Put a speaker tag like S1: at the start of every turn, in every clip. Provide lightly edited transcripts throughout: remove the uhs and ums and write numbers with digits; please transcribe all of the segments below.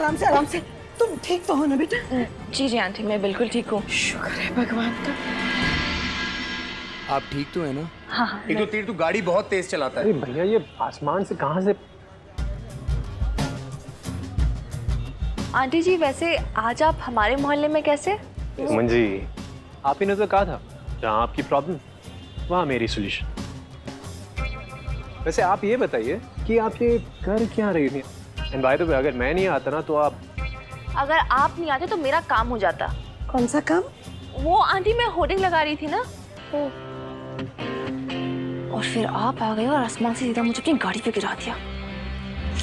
S1: आराम से आराम से। तुम ठीक तो हो ना बेटा?
S2: जी जी आंटी, मैं बिल्कुल ठीक हूँ।
S1: शुक्र है भगवान का।
S3: आप ठीक तो है ना?
S2: हाँ हाँ।
S3: एक तो तीर, तू गाड़ी बहुत तेज चलाता है।
S4: अरे भैया ये आसमान से कहाँ से?
S2: आंटी जी वैसे आज आप हमारे मोहल्ले में कैसे?
S4: सुमन जी, आप ही ने तो कहा था जहाँ आपकी प्रॉब्लम वहाँ मेरी सॉल्यूशन। वैसे आप ये बताइए कि आप ये कर क्या रही थी? एंड बाय द वे, अगर मैं नहीं आता ना तो आप...
S2: अगर आप नहीं आते तो मेरा काम हो जाता।
S1: कौन सा काम?
S2: वो आंटी मैं होर्डिंग लगा रही थी ना, और फिर आप आ गए और आसमान से सीधा मुझे अपनी गाड़ी पे गिरा दिया।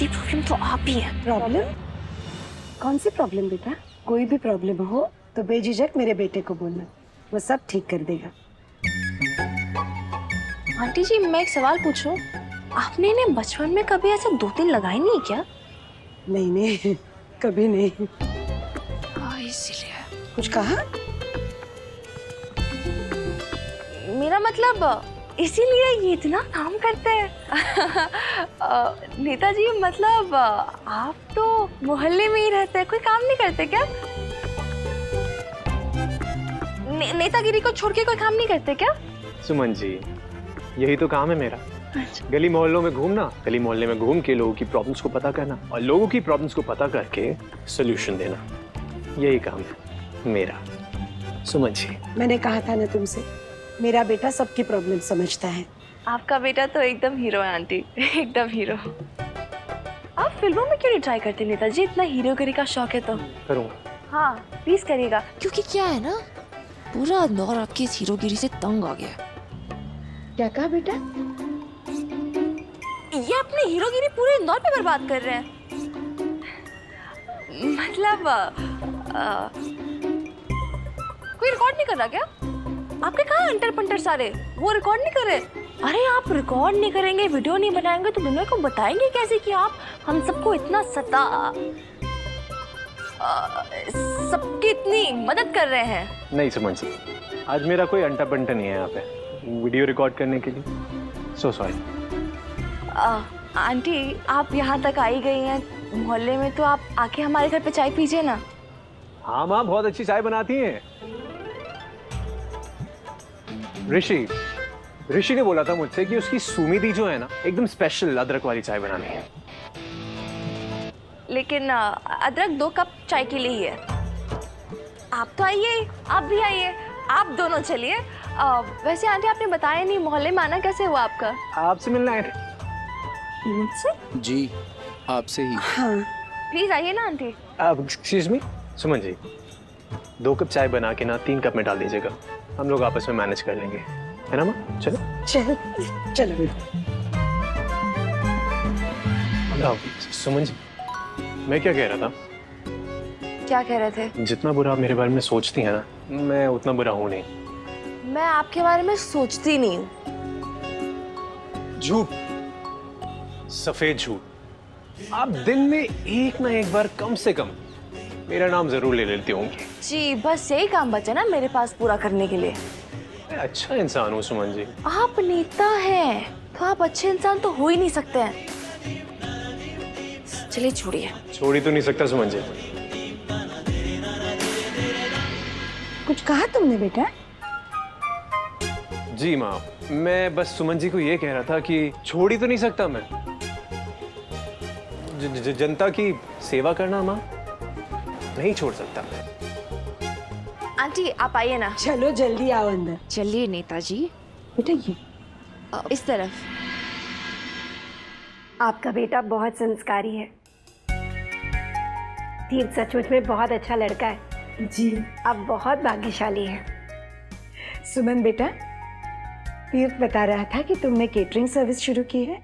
S2: ये प्रॉब्लम तो आप ही है।
S1: प्रॉब्लम? कौन सी प्रॉब्लम बेटा? कोई भी प्रॉब्लम हो तो बेझिझक मेरे बेटे को बोलना, वो सब ठीक कर देगा।
S2: आंटी जी मैं एक सवाल पूछूं, आपने इन्हें बचपन में कभी ऐसे 2-3 लगाए नहीं क्या?
S1: नहीं नहीं, कभी नहीं।
S2: इसीलिए।
S1: कुछ कहा?
S2: मेरा मतलब इसीलिए ये इतना काम करते हैं। नेताजी मतलब आप तो मोहल्ले में ही रहते हैं, कोई काम नहीं करते क्या? नेतागिरी को छोड़ के कोई काम नहीं करते क्या?
S4: सुमन जी, यही तो काम है मेरा।
S2: अच्छा।
S4: गली मोहल्लों में घूमना, गली मोहल्ले में घूम के लोगों की प्रॉब्लम्स को पता करना और लोगों की प्रॉब्लम्स को पता करके सॉल्यूशन देना, यही काम है मेरा। सुमन जी,
S1: मैंने कहा था ना तुमसे, मेरा बेटा सबकी प्रॉब्लम समझता है।
S2: आपका बेटा तो एकदम हीरो है आंटी, एकदम हीरो। आप फिल्मों में क्यों नहीं ट्राई करते नेताजी? इतना हीरोगिरी का शौक है तो।
S4: करूँगा।
S2: हाँ प्लीज करिएगा।
S5: क्योंकि क्या है ना, पूरा दौर आपकी इस हीरोगिरी से तंग आ गया।
S1: क्या कहा बेटा?
S2: ये अपनी हीरोगिरी पूरे इंदौर पे बर्बाद कर रहे हैं। मतलब कोई रिकॉर्ड नहीं कर रहा क्या? आपके कहाँ अंटर पंटर सारे, वो रिकॉर्ड नहीं कर रहे? अरे आप रिकॉर्ड नहीं करेंगे, वीडियो नहीं बनाएंगे तो दुनिया को बताएंगे कैसे कि आप हम सबको इतना सबकी इतनी मदद कर रहे हैं?
S4: नहीं सुमन जी, आज मेरा कोई अंटा पंटा नहीं है यहाँ पे वीडियो रिकॉर्ड करने के लिए। So sorry.
S2: आंटी आप यहाँ तक आई गई हैं मोहल्ले में, तो आप आके हमारे घर पे चाय पीजिए ना।
S4: हाँ माँ, बहुत अच्छी चाय बनाती हैं। ऋषि ने बोला था मुझसे कि उसकी सुमिति जो है ना, एकदम स्पेशल अदरक वाली चाय बनानी है।
S2: लेकिन अदरक 2 कप चाय के लिए ही है। आप तो आइए, आप भी आइए, आप दोनों चलिए। वैसे आंटी आपने बताया नहीं, मोहल्ले में आना कैसे हुआ आपका?
S4: आपसे मिलना है।
S2: मुझसे?
S3: जी, आपसे ही।
S1: हाँ
S2: प्लीज आइए ना aunty.
S4: Excuse me Suman ji, 2 cup चाय बना के ना 3 कप में डाल दीजिएगा, हम लोग आपस में मैनेज कर लेंगे, है ना माँ? चलो
S1: चल चलो बेटा।
S4: सुमन जी, मैं क्या कह रहा था?
S2: क्या कह रहे थे?
S4: जितना बुरा आप मेरे बारे में सोचती हैं ना, मैं उतना बुरा हूं नहीं।
S2: मैं आपके बारे में सोचती नहीं हूँ।
S4: झूठ, सफेद झूठ। आप दिन में एक ना एक बार कम से कम मेरा नाम जरूर ले लेती होंगी।
S2: जी बस यही काम बचा ना मेरे पास पूरा करने के लिए।
S4: मैं अच्छा इंसान हूँ सुमन जी।
S2: आप नेता हैं तो आप अच्छे इंसान तो हो ही नहीं सकते हैं। चलिए छोड़िए।
S4: छोड़ ही तो नहीं सकता सुमन जी।
S1: कुछ कहा तुमने बेटा?
S4: जी माँ, मैं बस सुमन जी को ये कह रहा था कि छोड़ ही तो नहीं सकता मैं। जनता की सेवा करना माँ नहीं छोड़ सकता मैं।
S2: आंटी आप आइए ना।
S1: चलो जल्दी आओ अंदर।
S5: चलिए नेताजी।
S1: बेटा ये
S2: इस तरफ।
S6: आपका बेटा बहुत संस्कारी है। तीर्थ सचमुच में बहुत अच्छा लड़का है।
S1: जी
S6: आप बहुत भाग्यशाली हैं।
S1: सुमन बेटा, तीर्थ बता रहा था कि तुमने केटरिंग सर्विस शुरू की है।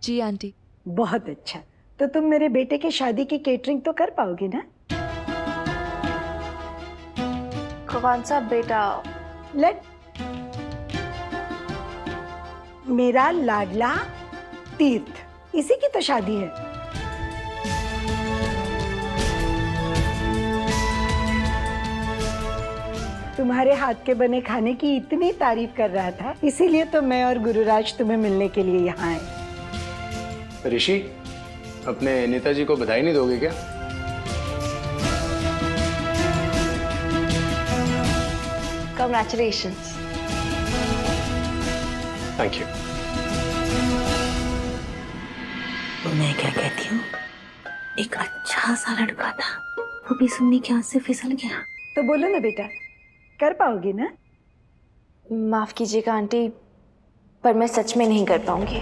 S5: जी आंटी।
S1: बहुत अच्छा, तो तुम मेरे बेटे के शादी की केटरिंग तो कर पाओगे ना?
S2: कौन सा बेटा?
S1: मेरा लाडला तीर्थ, इसी की तो शादी है। तुम्हारे हाथ के बने खाने की इतनी तारीफ कर रहा था, इसीलिए तो मैं और गुरुराज तुम्हें मिलने के लिए यहाँ आए।
S3: ऋषि, अपने नेताजी को बधाई नहीं दोगे क्या?
S2: Congratulations.
S4: Thank you.
S5: मैं क्या कहती हूँ, एक अच्छा सा लड़का था, वो भी सुन्नी के हाथ से फिसल गया।
S1: तो बोलो ना बेटा, कर पाओगी ना?
S2: माफ कीजिएगा आंटी, पर मैं सच में नहीं कर पाऊंगी।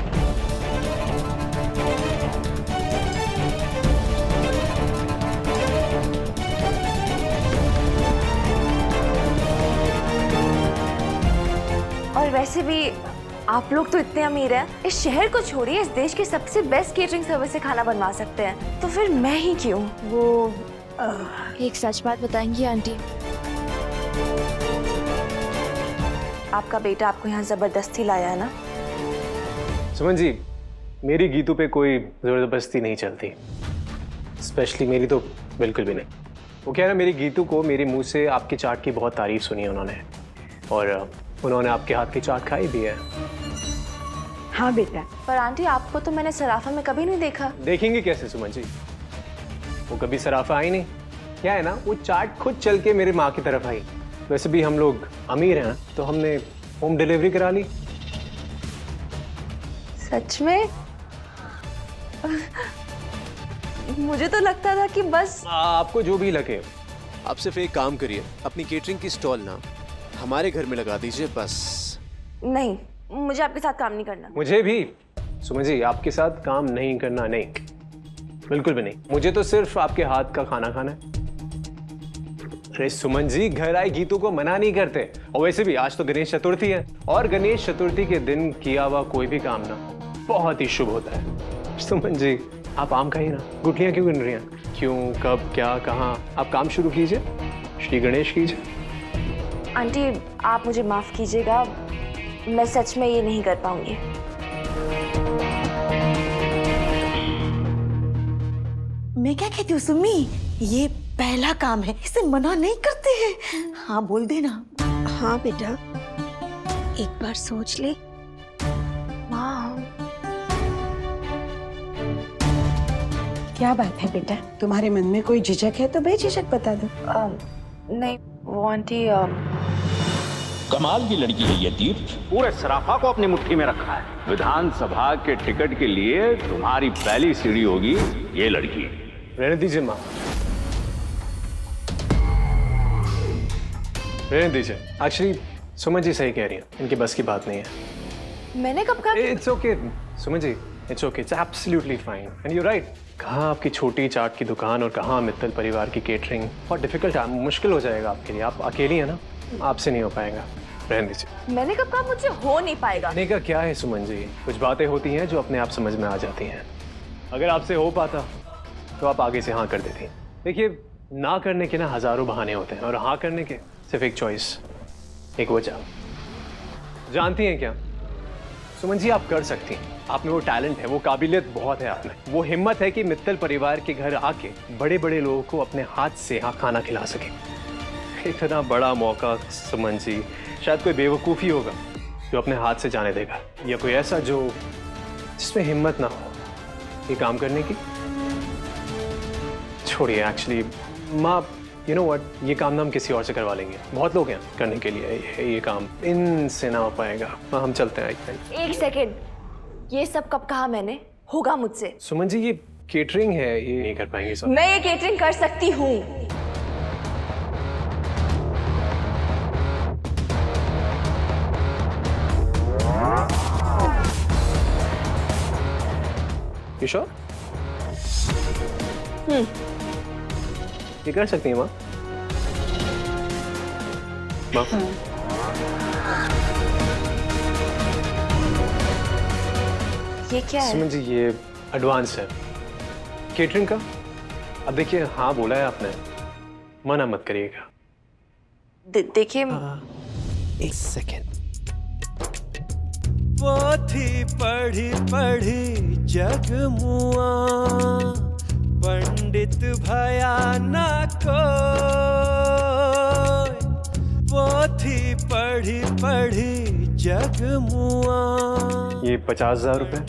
S2: और वैसे भी आप लोग तो इतने अमीर हैं, इस शहर को छोड़िए, इस देश की सबसे बेस्ट केटरिंग सर्विस से खाना बनवा सकते हैं, तो फिर मैं ही क्यों? वो
S5: एक सच बात बताएंगी आंटी?
S2: आपका बेटा आपको यहाँ जबरदस्ती लाया है ना?
S4: सुमन जी, मेरी गीतों पे कोई जबरदस्ती नहीं चलती, स्पेशली मेरी तो बिल्कुल भी नहीं। वो कह रहा मेरी गीतों को मेरे मुंह से आपकी चाट की बहुत तारीफ सुनी है उन्होंने, और उन्होंने आपके हाथ की चाट खाई भी है।
S1: हाँ बेटा।
S2: पर आंटी, आपको तो मैंने सराफा में कभी नहीं देखा।
S4: देखेंगे कैसे सुमन जी, वो कभी सराफा आई नहीं। क्या है ना, वो चाट खुद चल के मेरे माँ की तरफ आई। वैसे भी हम लोग अमीर हैं, तो हमने होम डिलीवरी करा ली।
S2: सच में? मुझे तो लगता था कि बस
S4: आपको जो भी लगे।
S3: आप सिर्फ एक काम करिए, अपनी केटरिंग की स्टॉल ना हमारे घर में लगा दीजिए बस।
S2: नहीं, मुझे आपके साथ काम नहीं करना।
S4: मुझे भी सुमन जी आपके साथ काम नहीं करना, नहीं, बिल्कुल भी नहीं। मुझे तो सिर्फ आपके हाथ का खाना खाना है। अरे सुमन जी, घर आए गीतों को मना नहीं करते। और वैसे भी आज तो गणेश चतुर्थी है, और गणेश चतुर्थी के दिन किया हुआ कोई भी काम ना बहुत ही शुभ होता है। सुमन जी, आप आम खाइए ना, गुठलियां क्यों गिन रही हैं? क्यों, कब, क्या, कहाँ? आप काम शुरू कीजिए, श्री गणेश कीजिए।
S2: आंटी, आप मुझे माफ कीजिएगा, मैं सच में ये नहीं कर पाऊंगी।
S5: मैं क्या कहती हूँ सुम्मी, ये पहला काम है, इसे मना नहीं करते हैं। हाँ बोल देना।
S6: हाँ बेटा, एक बार सोच ले।
S2: माँ,
S1: क्या बात है बेटा, तुम्हारे मन में कोई झिझक है तो बेझिझक बता दो।
S2: नहीं वो आंटी,
S7: कमाल की लड़की है ये तीर्थ, पूरे सराफा को अपनी मुट्ठी में रखा है। विधानसभा के टिकट के लिए तुम्हारी पहली सीढ़ी होगी ये लड़की।
S4: रहने दीजिए माँ, रहने दीजिए। एक्चुअली सुमन जी सही कह रही हैं, इनकी बस की बात नहीं है।
S2: मैंने कब कहा?
S4: It's okay Suman ji, it's okay, it's absolutely fine and you right. कहाँ आपकी छोटी चाट की दुकान और कहाँ मित्तल परिवार की केटरिंग, बहुत डिफिकल्ट है, मुश्किल हो जाएगा आपके लिए। आप अकेली हैं ना, आपसे नहीं हो पाएगा, रहने दीजिए।
S2: मैंने कब कहा मुझसे हो नहीं पाएगा?
S4: कहने का क्या है सुमन जी, कुछ बातें होती हैं जो अपने आप समझ में आ जाती हैं। अगर आपसे हो पाता तो आप आगे से हाँ कर देती। देखिए, ना करने के ना हजारों बहाने होते हैं, और हाँ करने के सिर्फ एक चॉइस, एक वजह। जानती हैं क्या सुमन जी, आप कर सकती हैं, आप में वो टैलेंट है, वो काबिलियत बहुत है आप में, वो हिम्मत है कि मित्तल परिवार के घर आके बड़े बड़े लोगों को अपने हाथ से हाँ खाना खिला सके। इतना बड़ा मौका सुमन जी, शायद कोई बेवकूफ़ी होगा जो अपने हाथ से जाने देगा, या कोई ऐसा जो जिसमें हिम्मत ना हो ये काम करने की। छोड़िए, एक्चुअली माँ, यू नो व्हाट, ये काम ना हम किसी और से करवा लेंगे, बहुत लोग हैं करने के लिए, ये काम इनसे ना हो पाएगा। हाँ, हम चलते हैं।
S2: एक सेकेंड, ये सब कब कहा मैंने? होगा मुझसे।
S4: सुमन जी, ये केटरिंग है, ये नहीं कर पाएंगे सब।
S2: मैं ये केटरिंग कर सकती हूँ।
S4: You sure? ये कर सकती हैं माँ? माँ?
S2: ये क्या है?
S4: सुमन जी, ये एडवांस है केटरिंग का। अब देखिए, हाँ बोला है आपने, मना मत करिएगा।
S2: देखिए,
S3: एक सेकेंड।
S8: पोथी पढ़ी पढ़ी जग मुआ, पंडित भया ना कोई। पोथी पढ़ी पढ़ी जग मुआ।
S4: ये 50,000 रुपए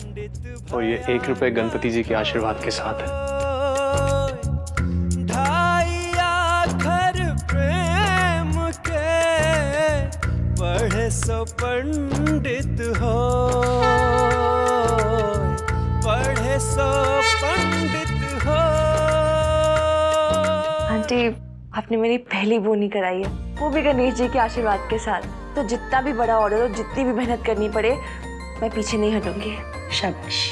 S4: और ये 1 रुपए गणपति जी के आशीर्वाद के साथ है।
S8: ढाई आखर प्रेम के सो पंडित हो, पढ़े सो पंडित हो।
S2: आंटी, आपने मेरी पहली बोनी कराई है, वो भी गणेश जी के आशीर्वाद के साथ। तो जितना भी बड़ा ऑर्डर हो, जितनी भी मेहनत करनी पड़े, मैं पीछे नहीं हटूंगी।
S1: शाबाश।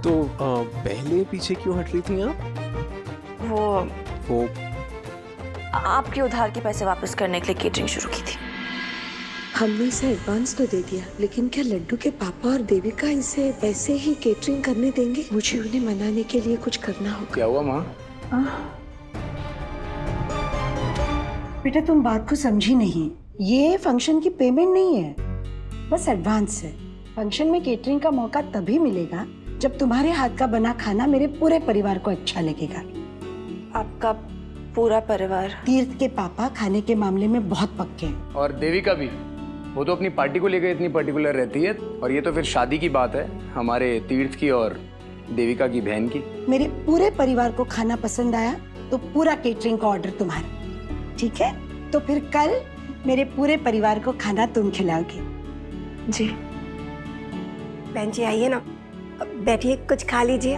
S3: तो पहले पीछे क्यों हट रही थी आप?
S2: वो आपके उधार के पैसे वापस करने के लिए केटरिंग शुरू की थी।
S6: हमने इसे एडवांस तो दे दिया, लेकिन क्या लड्डू के पापा और देविका इसे वैसे ही केटरिंग करने देंगे? मुझे उन्हें मनाने के लिए कुछ करना होगा।
S4: क्या हुआ माँ?
S1: बेटा तुम बात को समझी नहीं, ये फंक्शन की पेमेंट नहीं है, बस एडवांस है। फंक्शन में केटरिंग का मौका तभी मिलेगा जब तुम्हारे हाथ का बना खाना मेरे पूरे परिवार को अच्छा लगेगा।
S2: आपका पूरा परिवार?
S1: तीर्थ के पापा खाने के मामले में बहुत पक्के हैं।
S9: और देविका भी, वो तो अपनी पार्टी को लेकर इतनी पर्टिकुलर रहती है। और ये तो फिर शादी की बात है, हमारे तीर्थ की और देविका की बहन की।
S1: मेरे पूरे परिवार को खाना पसंद आया तो पूरा केटरिंग का ऑर्डर तुम्हारा, ठीक है? तो फिर कल मेरे पूरे परिवार को खाना तुम खिलाओगे।
S2: जी।
S6: बहन जी आइए ना, बैठिए, कुछ खा लीजिए।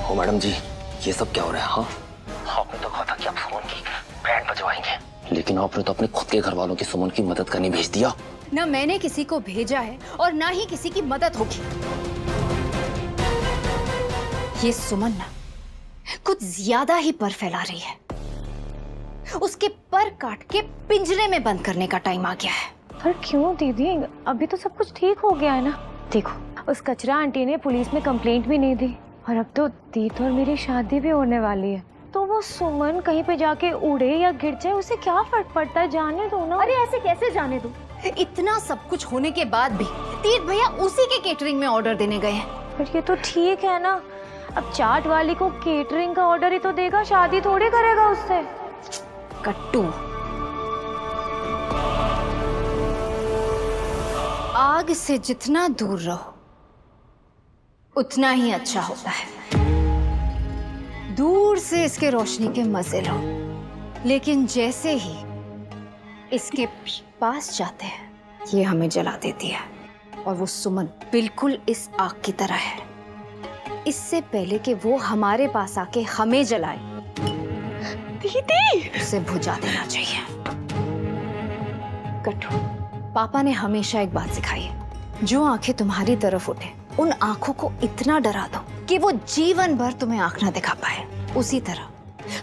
S10: ओ मैडम जी, ये सब क्या हो रहा है? हाँ, आपने तो कहा था कि आप सुमन की बैंड बजवाएंगे, लेकिन आपने तो अपने खुद के घर वालों की सुमन की मदद करने भेज दिया।
S11: ना मैंने किसी को भेजा है और ना ही किसी की मदद होगी। ये सुमन ना कुछ ज्यादा ही पर फैला रही है। उसके पर काट के पिंजरे में बंद करने का टाइम आ गया है।
S2: पर क्यों दीदी, अभी तो सब कुछ ठीक हो गया है ना। देखो, उस कचरा आंटी ने पुलिस में कंप्लेंट भी नहीं दी और अब तो तीर्थ और मेरी शादी भी होने वाली है। तो वो सुमन कहीं पे जाके उड़े या गिर जाए, उसे क्या फर्क पड़ता है? जाने दो ना।
S11: अरे ऐसे कैसे जाने दो? इतना सब कुछ होने के बाद भी तीर्थ भैया उसी के केटरिंग में ऑर्डर देने गए हैं।
S2: पर ये तो ठीक है ना, अब चाट वाली को केटरिंग का ऑर्डर ही तो देगा, शादी थोड़ी करेगा उससे।
S11: कट्टू, आग से जितना दूर रहो उतना ही अच्छा होता है। दूर से इसके रोशनी के मजे लो, लेकिन जैसे ही इसके पास जाते हैं ये हमें जला देती है। और वो सुमन बिल्कुल इस आग की तरह है। इससे पहले कि वो हमारे पास आके हमें जलाए, दीदी उसे बुझा देना चाहिए। कट्टू, पापा ने हमेशा एक बात सिखाई है, जो आंखें तुम्हारी तरफ उठे उन आंखों को इतना डरा दो कि वो जीवन भर तुम्हें आंख ना दिखा पाए। उसी तरह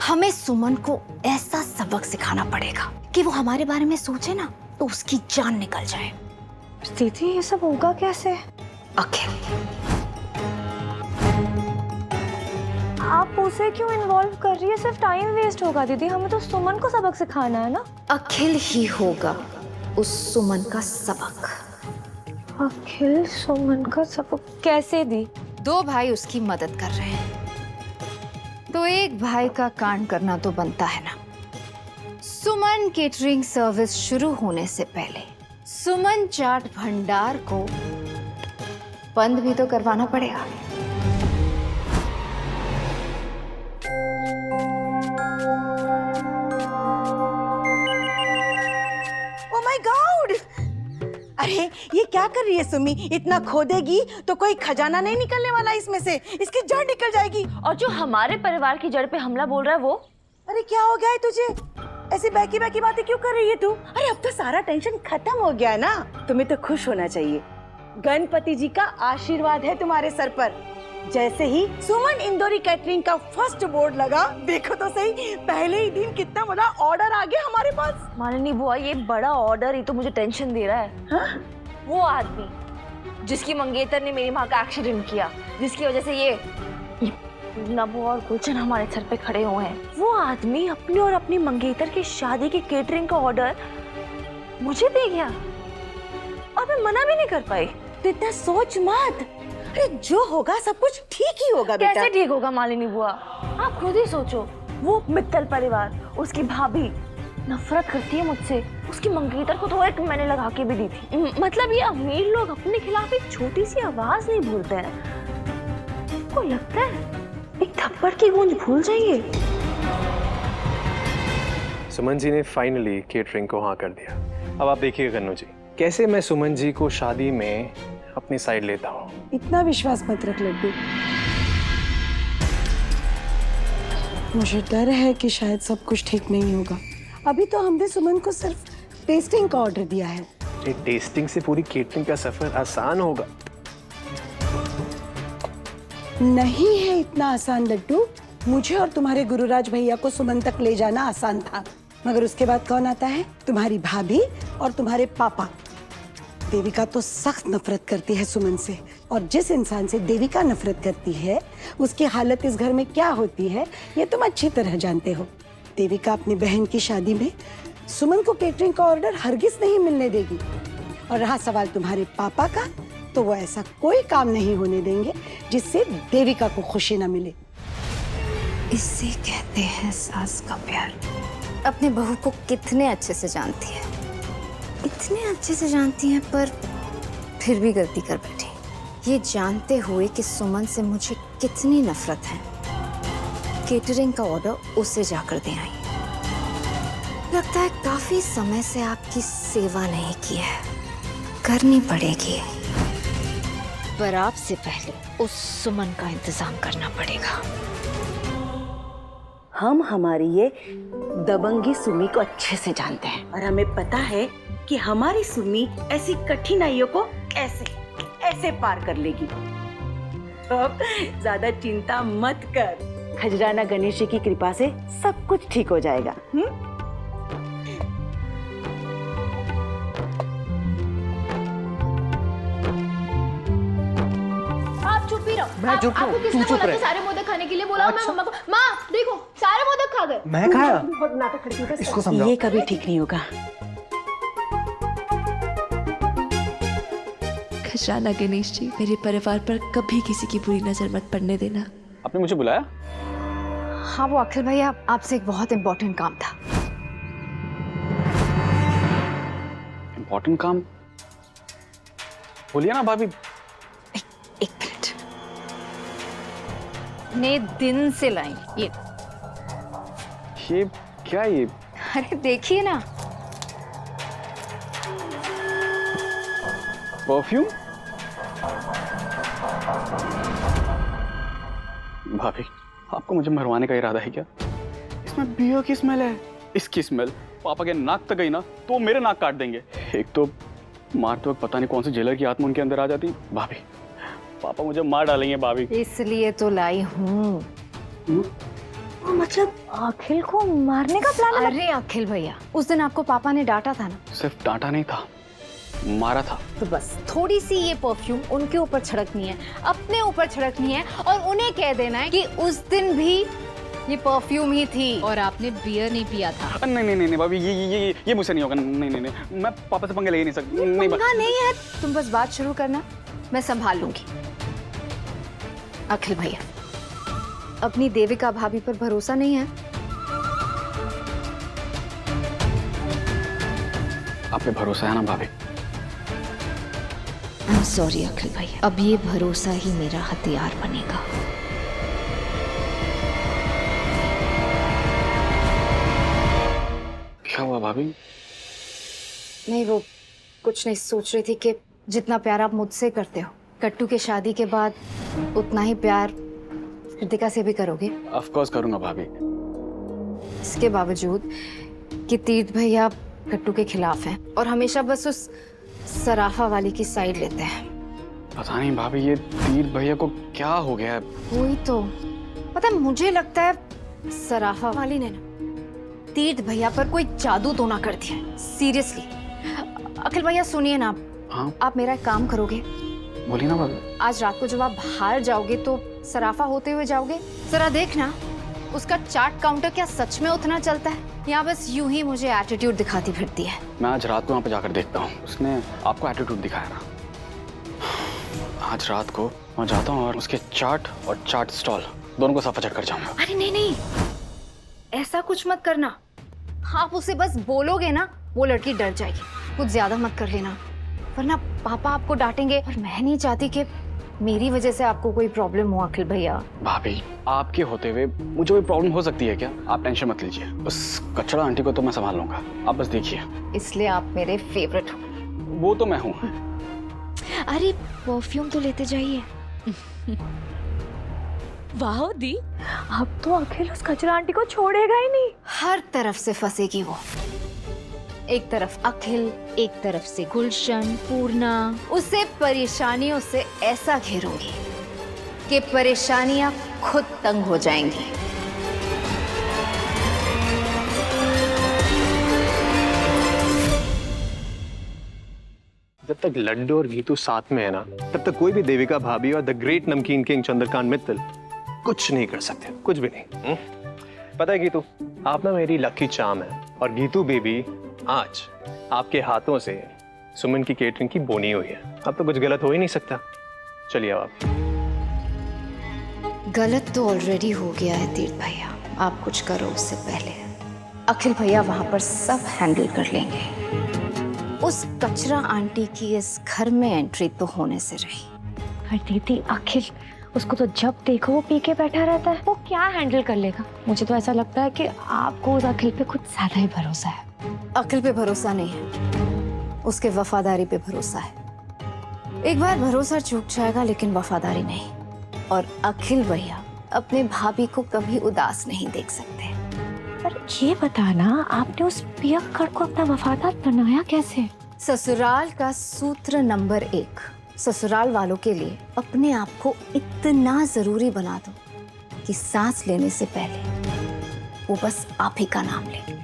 S11: हमें सुमन को ऐसा सबक सिखाना पड़ेगा कि वो हमारे बारे में सोचे ना तो उसकी जान निकल जाए।
S2: दीदी ये सब होगा कैसे?
S11: अखिल,
S2: आप उसे क्यों इन्वॉल्व कर रही है? सिर्फ टाइम वेस्ट होगा दीदी, हमें तो सुमन को सबक सिखाना है ना।
S11: अखिल ही होगा उस सुमन का सबक।
S2: अखिल सुमन का सबक कैसे दी?
S11: दो भाई उसकी मदद कर रहे हैं तो एक भाई का कांड करना तो बनता है ना। सुमन केटरिंग सर्विस शुरू होने से पहले सुमन चाट भंडार को बंद भी तो करवाना पड़ेगा।
S6: Oh my God! अरे ये क्या कर रही है सुमी? इतना खोदेगी तो कोई खजाना नहीं निकलने वाला इसमें से, इसकी जड़ निकल जाएगी।
S2: और जो हमारे परिवार की जड़ पे हमला बोल रहा है वो?
S6: अरे क्या हो गया है तुझे? ऐसी बैकी बैकी बातें क्यों कर रही है तू? अरे अब तो सारा टेंशन खत्म हो गया ना। तुम्हें तो खुश होना चाहिए, गणपति जी का आशीर्वाद है तुम्हारे सर पर। जैसे ही सुमन इंदौरी कैटरिंग का फर्स्ट बोर्ड लगा, देखो तो सही, पहले ही दिन कितना बड़ा ऑर्डर आ गया हमारे पास।
S2: मालिनी बुआ, ये बड़ा ऑर्डर ही तो मुझे टेंशन दे रहा है।
S6: हाँ?
S2: वो आदमी जिसकी मंगेतर ने मेरी माँ का एक्सीडेंट किया, जिसकी वजह से ये नबू और गुलशन हमारे सर पे खड़े हुए हैं, वो आदमी अपनी और अपनी मंगेतर की शादी की केटरिंग का ऑर्डर मुझे दे गया और मैं मना भी नहीं कर पाई।
S6: तो इतना सोच मत, अरे जो होगा सब कुछ ठीक ही होगा बेटा।
S2: कैसे ठीक होगा मालिनी बुआ? आप खुद ही सोचो, वो मित्तल परिवार, उसकी भाभी नफरत करती है मुझसे। उसकी मंगेतर को तो एक मैंने लगा के भी दी थी। मतलब ये अमीर लोग अपने खिलाफ एक छोटी सी आवाज नहीं भूलते हैं। आपको लगता है एक थप्पड़ की गूंज भूल जाएंगे?
S4: सुमन जी ने फाइनली केटरिंग को हाँ कर दिया। अब आप देखिए कन्नू जी, कैसे मैं सुमन जी को शादी में अपनी साइड लेता हूँ।
S1: इतना विश्वास मत रख लड्डू। मुझे डर है कि शायद सब कुछ ठीक नहीं होगा। अभी तो हमने सुमन को सिर्फ टेस्टिंग का ऑर्डर दिया है।
S4: ये टेस्टिंग से पूरी केटरिंग का सफर आसान होगा।
S1: नहीं है इतना आसान लड्डू। मुझे और तुम्हारे गुरुराज भैया को सुमन तक ले जाना आसान था, मगर उसके बाद कौन आता है? तुम्हारी भाभी और तुम्हारे पापा। देविका तो सख्त नफरत करती है सुमन से, और जिस इंसान से देविका नफरत करती है उसकी हालत इस घर में क्या होती है ये तुम अच्छी तरह जानते हो। देविका अपनी बहन की शादी में सुमन को केटरिंग का ऑर्डर हरगिज नहीं मिलने देगी। और रहा सवाल तुम्हारे पापा का, तो वो ऐसा कोई काम नहीं होने देंगे जिससे देविका को खुशी न मिले।
S11: इसे कहते हैं सास का प्यार। अपने बहू को कितने अच्छे से जानती है, इतने अच्छे से जानती है, पर फिर भी गलती कर बैठी। ये जानते हुए कि सुमन से मुझे कितनी नफरत है, केटरिंग का ऑर्डर उसे जाकर दे आई। लगता है काफी समय से आपकी सेवा नहीं की है, करनी पड़ेगी। पर आपसे पहले उस सुमन का इंतजाम करना पड़ेगा।
S6: हम हमारी ये दबंगी सुमी को अच्छे से जानते हैं, और हमें पता है कि हमारी सुमी ऐसी कठिनाइयों को ऐसे पार कर लेगी। अब ज्यादा चिंता मत कर, खजराना गणेश जी की कृपा से सब कुछ ठीक हो जाएगा।
S2: आप चुप ही रहो।
S9: मैं चुप हूँ,
S2: आपको किसने बोला कि सारे मोदक खाने के लिए बोला? मैं मम्मा को, माँ देखो सारे मोदक खा गए।
S9: मैं खाया?
S1: बहुत नाटक करती है।
S9: इसको समझाओ।
S6: ये कभी ठीक नहीं होगा।
S12: खजराना गणेश जी, मेरे परिवार पर कभी किसी की बुरी नजर मत पड़ने देना।
S9: आपने मुझे बुलाया?
S11: हाँ, वो अखिल भैया आपसे एक बहुत इम्पोर्टेंट काम था।
S9: इम्पोर्टेंट काम? बोलिए ना भाभी।
S11: एक मिनट। ने दिन से लाई ये
S9: क्या ये?
S11: अरे देखिए ना,
S9: परफ्यूम। भाभी, आपको मुझे मरवाने का इरादा है क्या? इसमें बियर की स्मेल है। इसकी स्मेल पापा के नाक तक गई ना तो मेरे नाक काट देंगे। एक तो मारते वक्त पता नहीं कौन सी जेलर की आत्मा उनके अंदर आ जाती। भाभी, पापा मुझे मार डालेंगे भाभी।
S11: इसलिए तो लाई हूँ।
S2: मतलब अखिल को मारने का प्लान?
S11: अरे अखिल भैया, उस दिन आपको पापा ने डांटा था ना?
S9: सिर्फ डांटा नहीं था, मारा था।
S11: तो बस थोड़ी सी ये परफ्यूम उनके ऊपर छिड़कनी है, अपने ऊपर छिड़कनी है, और उन्हें कह देना है कि उस दिन भी ये परफ्यूम ही थी और आपने बियर नहीं पिया था।
S9: नहीं भाभी, ये मुझसे नहीं होगा। नहीं, मैं पापा से पंगे ले नहीं सकती।
S11: नहीं है, तुम बस बात शुरू करना, मैं संभाल लूंगी। अखिल भैया, अपनी देविका भाभी पर भरोसा नहीं है?
S9: आप पे भरोसा है ना भाभी?
S11: आई एम सॉरी अखिल भैया, अब ये भरोसा ही मेरा हथियार बनेगा।
S9: क्या हुआ भाभी?
S11: नहीं, वो कुछ नहीं, सोच रही थी कि जितना प्यार आप मुझसे करते हो, कट्टू के शादी के बाद उतना ही प्यार कृतिका से भी करोगे।
S9: ऑफ कोर्स करूंगा भाभी।
S11: इसके बावजूद कि तीर्थ भैया कट्टू के खिलाफ हैं और हमेशा बस उस सराफा वाली की साइड लेते हैं।
S9: पता नहीं भाभी, ये तीर्थ भैया को क्या हो गया है?
S11: वही तो, पता है, मुझे लगता है सराफा वाली ने ना तीर्थ भैया पर कोई जादू तो ना कर दिया है। सीरियसली अखिल भैया सुनिए ना,
S9: हाँ?
S11: आप मेरा एक काम करोगे?
S9: बोलिए ना भाभी।
S11: आज रात को जब आप बाहर जाओगे तो सराफा होते हुए जाओगे, जरा देखना उसका चाट काउंटर क्या सच में उतना चलता है, या बस यूं ही मुझे एटीट्यूड दिखाती फिरती है।
S9: मैं आज रात को वहाँ पे जाकर देखता हूँ। उसने आपको एटीट्यूड दिखाया ना? आज रात को वहाँ जाता हूँ और उसके चाट और चाट स्टॉल दोनों को सफा चेक कर जाऊंगा।
S11: अरे नहीं, ऐसा कुछ मत करना। आप उसे बस बोलोगे ना, वो लड़की डर जाएगी। कुछ ज्यादा मत कर लेना, वरना पापा आपको डांटेंगे, और मैं नहीं चाहती कि मेरी वजह से आपको कोई प्रॉब्लम हो अखिल भैया?
S9: भाभी, आपके होते हुए मुझे कोई प्रॉब्लम हो सकती है क्या? आप टेंशन मत लीजिए, बस कचरा आंटी को तो मैं संभाल लूंगा, आप बस देखिए।
S11: इसलिए आप मेरे फेवरेट हो।
S9: वो तो मैं हूँ।
S11: अरे परफ्यूम तो लेते जाइए।
S2: वाह दी, अब तो अखिल उस कचरा आंटी को छोड़ेगा ही नहीं।
S11: हर तरफ से फंसेगी वो। एक तरफ अखिल, एक तरफ से गुलशन, पूर्णा। उसे परेशानियों से ऐसा घेरूंगी कि परेशानियां खुद तंग हो जाएंगी।
S4: जब तक लड्डू और गीतू साथ में है ना, तब तक कोई भी देविका भाभी और द ग्रेट नमकीन किंग चंद्रकांत मित्तल कुछ नहीं कर सकते, कुछ भी नहीं। पता है गीतू, आप ना मेरी लकी चार्म है, और गीतू बेबी आज आपके हाथों से सुमन की केटरिंग की बोनी हुई है। अब तो कुछ गलत हो ही नहीं सकता। चलिए अब आप।
S11: गलत तो ऑलरेडी हो गया है तीर्थ भैया, आप कुछ करो उससे पहले। अखिल भैया वहां पर सब हैंडल कर लेंगे। उस कचरा आंटी की इस घर में एंट्री तो होने से रही।
S2: पर दीदी, अखिल उसको तो जब देखो वो पी के बैठा रहता है, वो क्या हैंडल कर लेगा? मुझे तो ऐसा लगता है कि आपको उस अखिल पे कुछ ज्यादा ही भरोसा है।
S11: अखिल पे भरोसा नहीं है, उसके वफादारी पे भरोसा है। एक बार भरोसा चूक जाएगा लेकिन वफादारी नहीं। और अखिल भैया अपने भाभी को कभी उदास नहीं देख सकते।
S2: पर ये बताना, आपने उस पियक्कड़ को अपना वफादार बनाया कैसे?
S11: ससुराल का सूत्र नंबर 1, ससुराल वालों के लिए अपने आप को इतना जरूरी बना दो कि सांस लेने से पहले वो बस आप ही का नाम ले।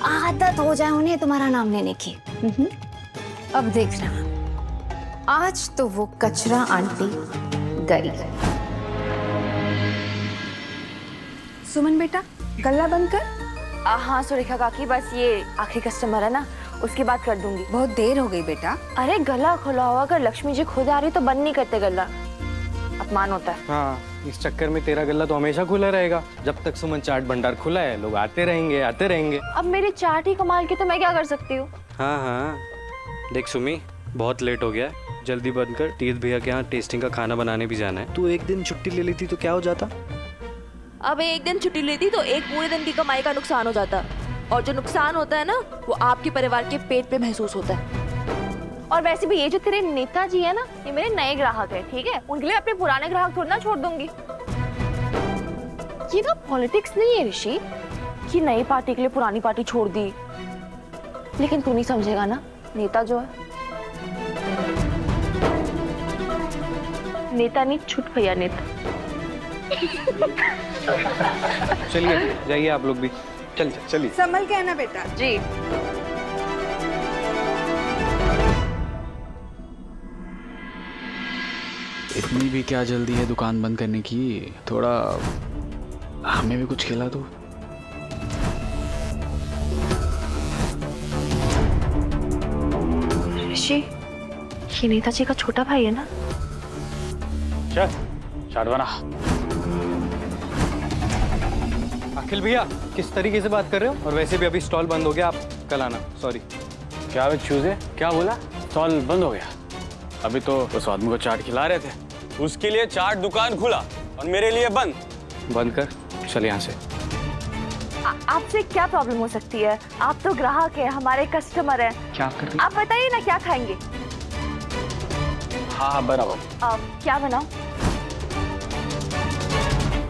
S11: आदत हो जाए उन्हें तुम्हारा नाम लेने की। अब देखना, आज तो वो कचरा आंटी गई।
S6: सुमन बेटा, गल्ला बंद कर।
S2: हाँ सुरेखा काकी, बस ये आखिरी कस्टमर है ना, उसकी बात कर दूंगी।
S6: बहुत देर हो गई बेटा।
S2: अरे गला खुला हुआ, अगर लक्ष्मी जी खुद आ रही तो बंद नहीं करते गला, अपमान होता है।
S13: हाँ, इस चक्कर में तेरा गला तो हमेशा खुला रहेगा। जब तक सुमन चाट भंडार खुला है, लोग आते रहेंगे आते रहेंगे।
S2: अब मेरी चाट ही कमाल की, तो मैं क्या कर सकती हूँ?
S13: हाँ हाँ, देख सुमी, बहुत लेट हो गया है, जल्दी बंद कर। तीर्थ भैया के यहाँ टेस्टिंग का खाना बनाने भी जाना है। तू एक दिन छुट्टी ले लेती तो क्या हो जाता?
S2: अब एक दिन छुट्टी लेती तो एक पूरे दिन की कमाई का नुकसान हो जाता, और जो नुकसान होता है ना, वो आपके परिवार के पेट पे महसूस होता है। और वैसे भी ये जो तेरे नेताजी है ना, ये मेरे नए ग्राहक है, ठीक है? उनके लिए अपने पुराने ग्राहक थोड़ा ना छोड़ दूंगी। ये ना पॉलिटिक्स नहीं है ऋषि कि नई पार्टी के लिए पुरानी पार्टी छोड़ दी। लेकिन तू नहीं समझेगा ना, नेता जो है, नेता नहीं छुट भैया नेता।
S13: चलिए जाइए आप लोग भी। चलिए।
S6: संभल के आना बेटा।
S2: जी।
S9: इतनी भी क्या जल्दी है दुकान बंद करने की? थोड़ा हमें भी कुछ खिला दो।
S2: ऋषि, ये नेताजी का छोटा भाई है ना?
S9: चल चाट बना।
S13: अखिल भैया, किस तरीके से बात कर रहे हो? और वैसे भी अभी स्टॉल बंद हो गया, आप कल आना। सॉरी।
S9: क्या वे चूजे, क्या बोला? स्टॉल बंद हो गया? अभी तो उस आदमी को चाट खिला रहे थे।
S14: उसके लिए चाट दुकान खुला और मेरे लिए बंद।
S9: बंद कर, चल यहाँ से।
S2: आपसे क्या प्रॉब्लम हो सकती है? आप तो ग्राहक है, हमारे कस्टमर है।
S9: क्या कर रही?
S2: आप बताइए ना क्या खाएंगे?
S9: हाँ बराबर।
S2: क्या बनाओ?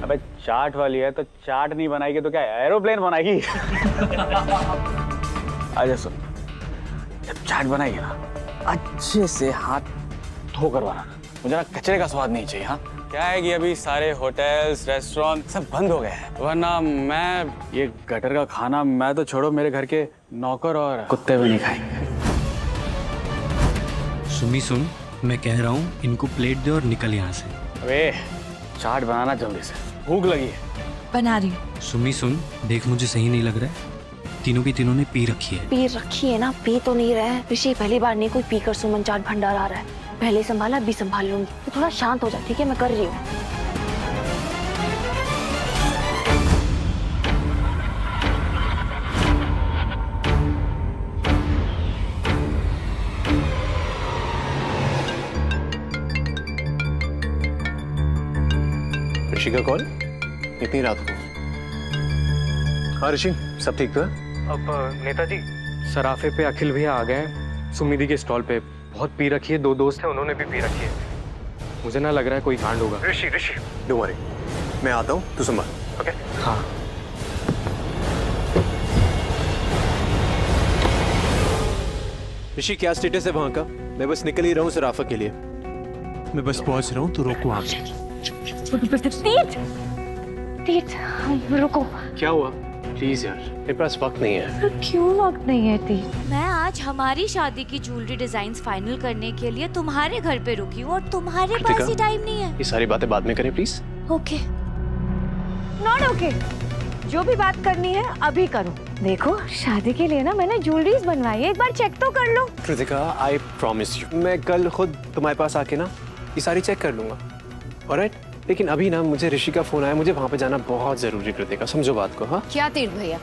S9: अबे चाट वाली है तो चाट नहीं बनाएगी तो क्या एरोप्लेन बनाएगी? आजा सुन, जब चाट बनाएगी ना, अच्छे से हाथ धोकर बनाना। मुझे ना कचरे का स्वाद नहीं चाहिए। हाँ, क्या है कि अभी सारे होटल्स रेस्टोरेंट सब बंद हो गए हैं, वरना मैं ये गटर का खाना, मैं तो छोड़ो मेरे घर के नौकर और कुत्ते भी नहीं खाएंगे।
S13: सुमी सुन, मैं कह रहा हूँ इनको प्लेट दे और निकल यहाँ से।
S9: अबे चाट बनाना जल्दी से, भूख लगी है।
S12: बना रही हूँ।
S13: सुमी सुन, देख मुझे सही नहीं लग रहा है, तीनों की तीनों ने पी रखी है।
S2: पी रखी है ना? पी तो नहीं रहे ऋषि, पहली बार नहीं कोई पीकर सुमन चाट भंडार आ रहा है। पहले संभाला, अभी संभाल लूंगी। तो थोड़ा शांत हो जा, ठीक है? मैं कर रही हूँ।
S3: ऋषि का कॉल इतनी रात को? हाँ ऋषि, सब ठीक तो है?
S13: अब नेताजी सराफे पे अखिल भैया आ गए हैं, सुमिधि के स्टॉल पे। बहुत पी रखी है, 2 दोस्त हैं, उन्होंने भी पी रखी है। मुझे ना लग रहा है कोई कांड होगा।
S3: ऋषि डोंट वरी, मैं आता हूँ, तू संभाल। ओके?
S13: हाँ।
S3: ऋषि क्या स्टेटस है वहाँ का? मैं बस निकल ही रहा हूँ सराफा के लिए। मैं बस पहुँच रहा हूँ, तू रोको वहाँ
S2: तीर्थ, रुको।
S4: क्या हुआ? प्लीज यार, मेरे पास वक्त नहीं है।
S2: क्यों वक्त नहीं है तीर्थ?
S5: मैं आज हमारी शादी की ज्वेलरी डिजाइन्स फाइनल करने के लिए तुम्हारे घर पे रुकी हूँ और तुम्हारे पास ही टाइम नहीं है।
S4: ये सारी बातें बाद में करें प्लीज।
S5: ओके।
S2: Not okay. जो भी बात करनी है अभी करो। देखो शादी के लिए ना मैंने ज्वेलरीज बनवाई है, एक बार चेक तो कर लो।
S3: कृतिका, आई प्रॉमिस यू, मैं कल खुद तुम्हारे पास आके ना ये सारी चेक कर लूंगा। ऑलराइट? लेकिन अभी ना मुझे ऋषि का फोन आया, मुझे वहाँ पे जाना बहुत जरूरी। कृतिका समझो बात को। हाँ
S11: क्या तीर्थ भैया,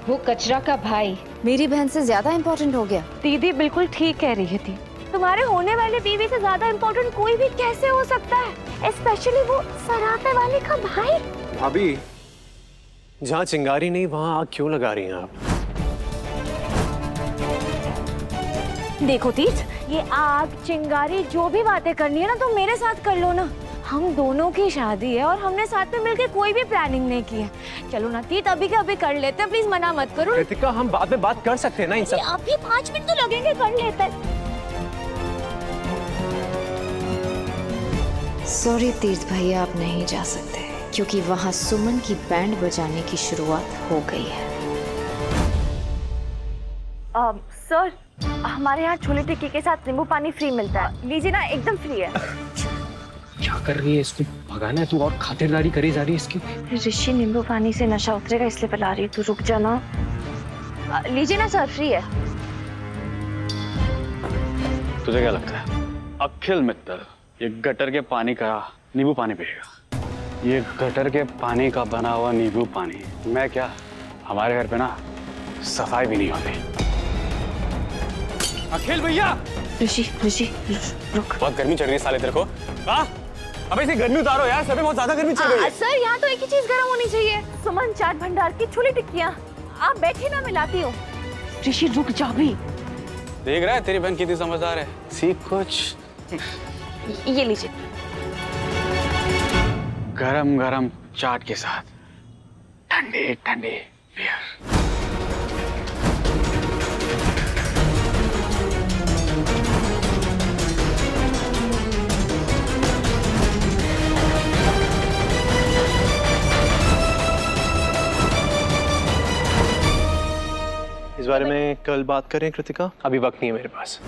S11: वो कचरा का भाई मेरी बहन से ज्यादा इम्पोर्टेंट हो गया?
S2: दीदी बिल्कुल ठीक कह रही थी, तुम्हारे होने वाले बीवी से ज्यादा इम्पोर्टेंट कोई भी कैसे हो सकता है, स्पेशली वो सराफे वाले का भाई।
S3: भाभी, जहाँ चिंगारी नहीं वहाँ आग क्यों लगा रही हैं आप?
S2: देखो तीर्थ, ये आग चिंगारी जो भी बातें करनी है ना तुम मेरे साथ कर लो ना। हम दोनों की शादी है और हमने साथ में मिलकर कोई भी प्लानिंग नहीं की है। चलो ना तीर्थ, अभी के अभी कर लेते हैं, प्लीज मना मत करो।
S3: कृतिका, हम बाद में बात कर सकते हैं ना इन सब।
S2: अभी 5 मिनट तो लगेंगे, कर लेते हैं।
S11: सॉरी तीर्थ भैया, आप नहीं जा सकते क्योंकि वहाँ सुमन की बैंड बजाने की शुरुआत हो गई है।
S2: सर, हमारे यहाँ छोले टिक्की के साथ नींबू पानी फ्री मिलता है, लीजिए ना, एकदम फ्री है।
S13: क्या कर रही है? इसको भगाना है तू, और खातिरदारी करी जा रही है इसकी।
S2: ऋषि, नींबू पानी से नशा उतरेगा इसलिए पिला रही, तू रुक जाना। लीजिए ना सर, फ्री है।
S9: तुझे क्या लगता है अखिल मित्तल ये गटर के पानी का नींबू पानी पिएगा? ये गटर के पानी का बना हुआ नींबू पानी मैं क्या, हमारे घर पे ना सफाई भी नहीं होती।
S14: अखिल भैया!
S2: ऋषि रुक।
S14: बहुत गर्मी चढ़ रही है साले तेरे को। हाँ? अबे इसे गर्मी उतारो यार, सब बहुत ज्यादा गर्मी चढ़ रही है।
S2: सर, यहाँ तो एक ही चीज गर्म होनी चाहिए, सुमन चाट भंडार की छोले टिक्कियाँ। आप बैठिए ना, मैं लाती हूँ। ऋषि रुक जा भी।
S14: देख रहा है तेरी बहन कितनी समझदार है। सीख कुछ।
S2: ये लीजिए।
S9: गरम गरम चाट के साथ ठंडे ठंडे बियर।
S3: इस बारे में कल बात करें कृतिका, अभी वक्त नहीं है मेरे पास।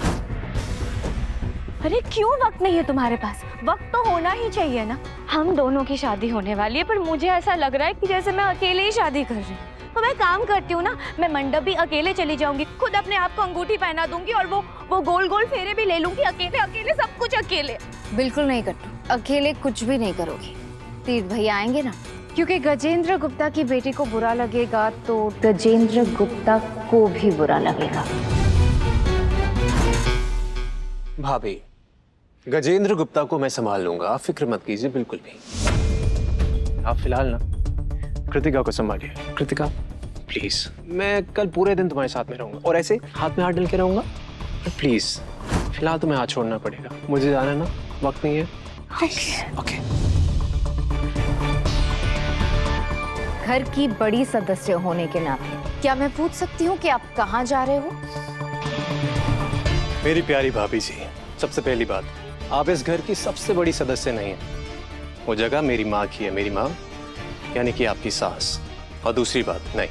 S2: अरे क्यों वक्त नहीं है तुम्हारे पास? वक्त तो होना ही चाहिए ना। हम दोनों की शादी होने वाली है, पर मुझे ऐसा लग रहा है कि जैसे मैं अकेले ही शादी कर रही हूँ। तो मैं काम करती हूँ ना, मैं मंडप भी अकेले चली जाऊंगी, खुद अपने आप को अंगूठी पहना दूंगी और वो गोल गोल फेरे भी ले लूंगी, अकेले अकेले सब कुछ अकेले।
S11: बिल्कुल नहीं कट्टू, अकेले कुछ भी नहीं करोगी। तीर्थ भैया आएंगे ना,
S2: क्योंकि गजेंद्र गुप्ता की बेटी को बुरा लगेगा तो गजेंद्र गुप्ता को भी बुरा लगेगा।
S3: भाभी, गजेंद्र गुप्ता को मैं संभाल लूंगा, आप फिक्र मत कीजिए बिल्कुल भी। आप फिलहाल ना कृतिका को संभालिए। कृतिका प्लीज, मैं कल पूरे दिन तुम्हारे साथ में रहूंगा और ऐसे हाथ में हाथ डाल के रहूंगा। प्लीज फिलहाल तुम्हें हाथ छोड़ना पड़ेगा, मुझे जाना ना, वक्त नहीं है। ओके।
S11: घर की बड़ी सदस्य होने के नाते क्या मैं पूछ सकती हूँ कि आप कहाँ जा रहे हो?
S3: मेरी प्यारी भाभी जी, सबसे पहली बात, आप इस घर की सबसे बड़ी सदस्य नहीं है, वो जगह मेरी माँ की है, मेरी माँ यानी कि आपकी सास। और दूसरी बात, नहीं,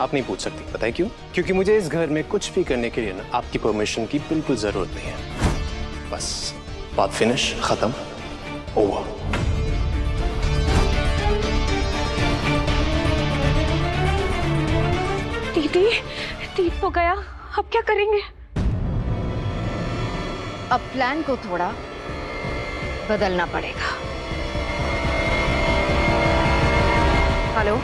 S3: आप नहीं पूछ सकती। पता है क्यों? क्योंकि मुझे इस घर में कुछ भी करने के लिए ना आपकी परमिशन की बिल्कुल जरूरत नहीं है। बस बात फिनिश, खत्म, ओवर।
S2: दीदी, तीर्थ तो गया, अब क्या करेंगे?
S11: अब प्लान को थोड़ा बदलना पड़ेगा। हेलो,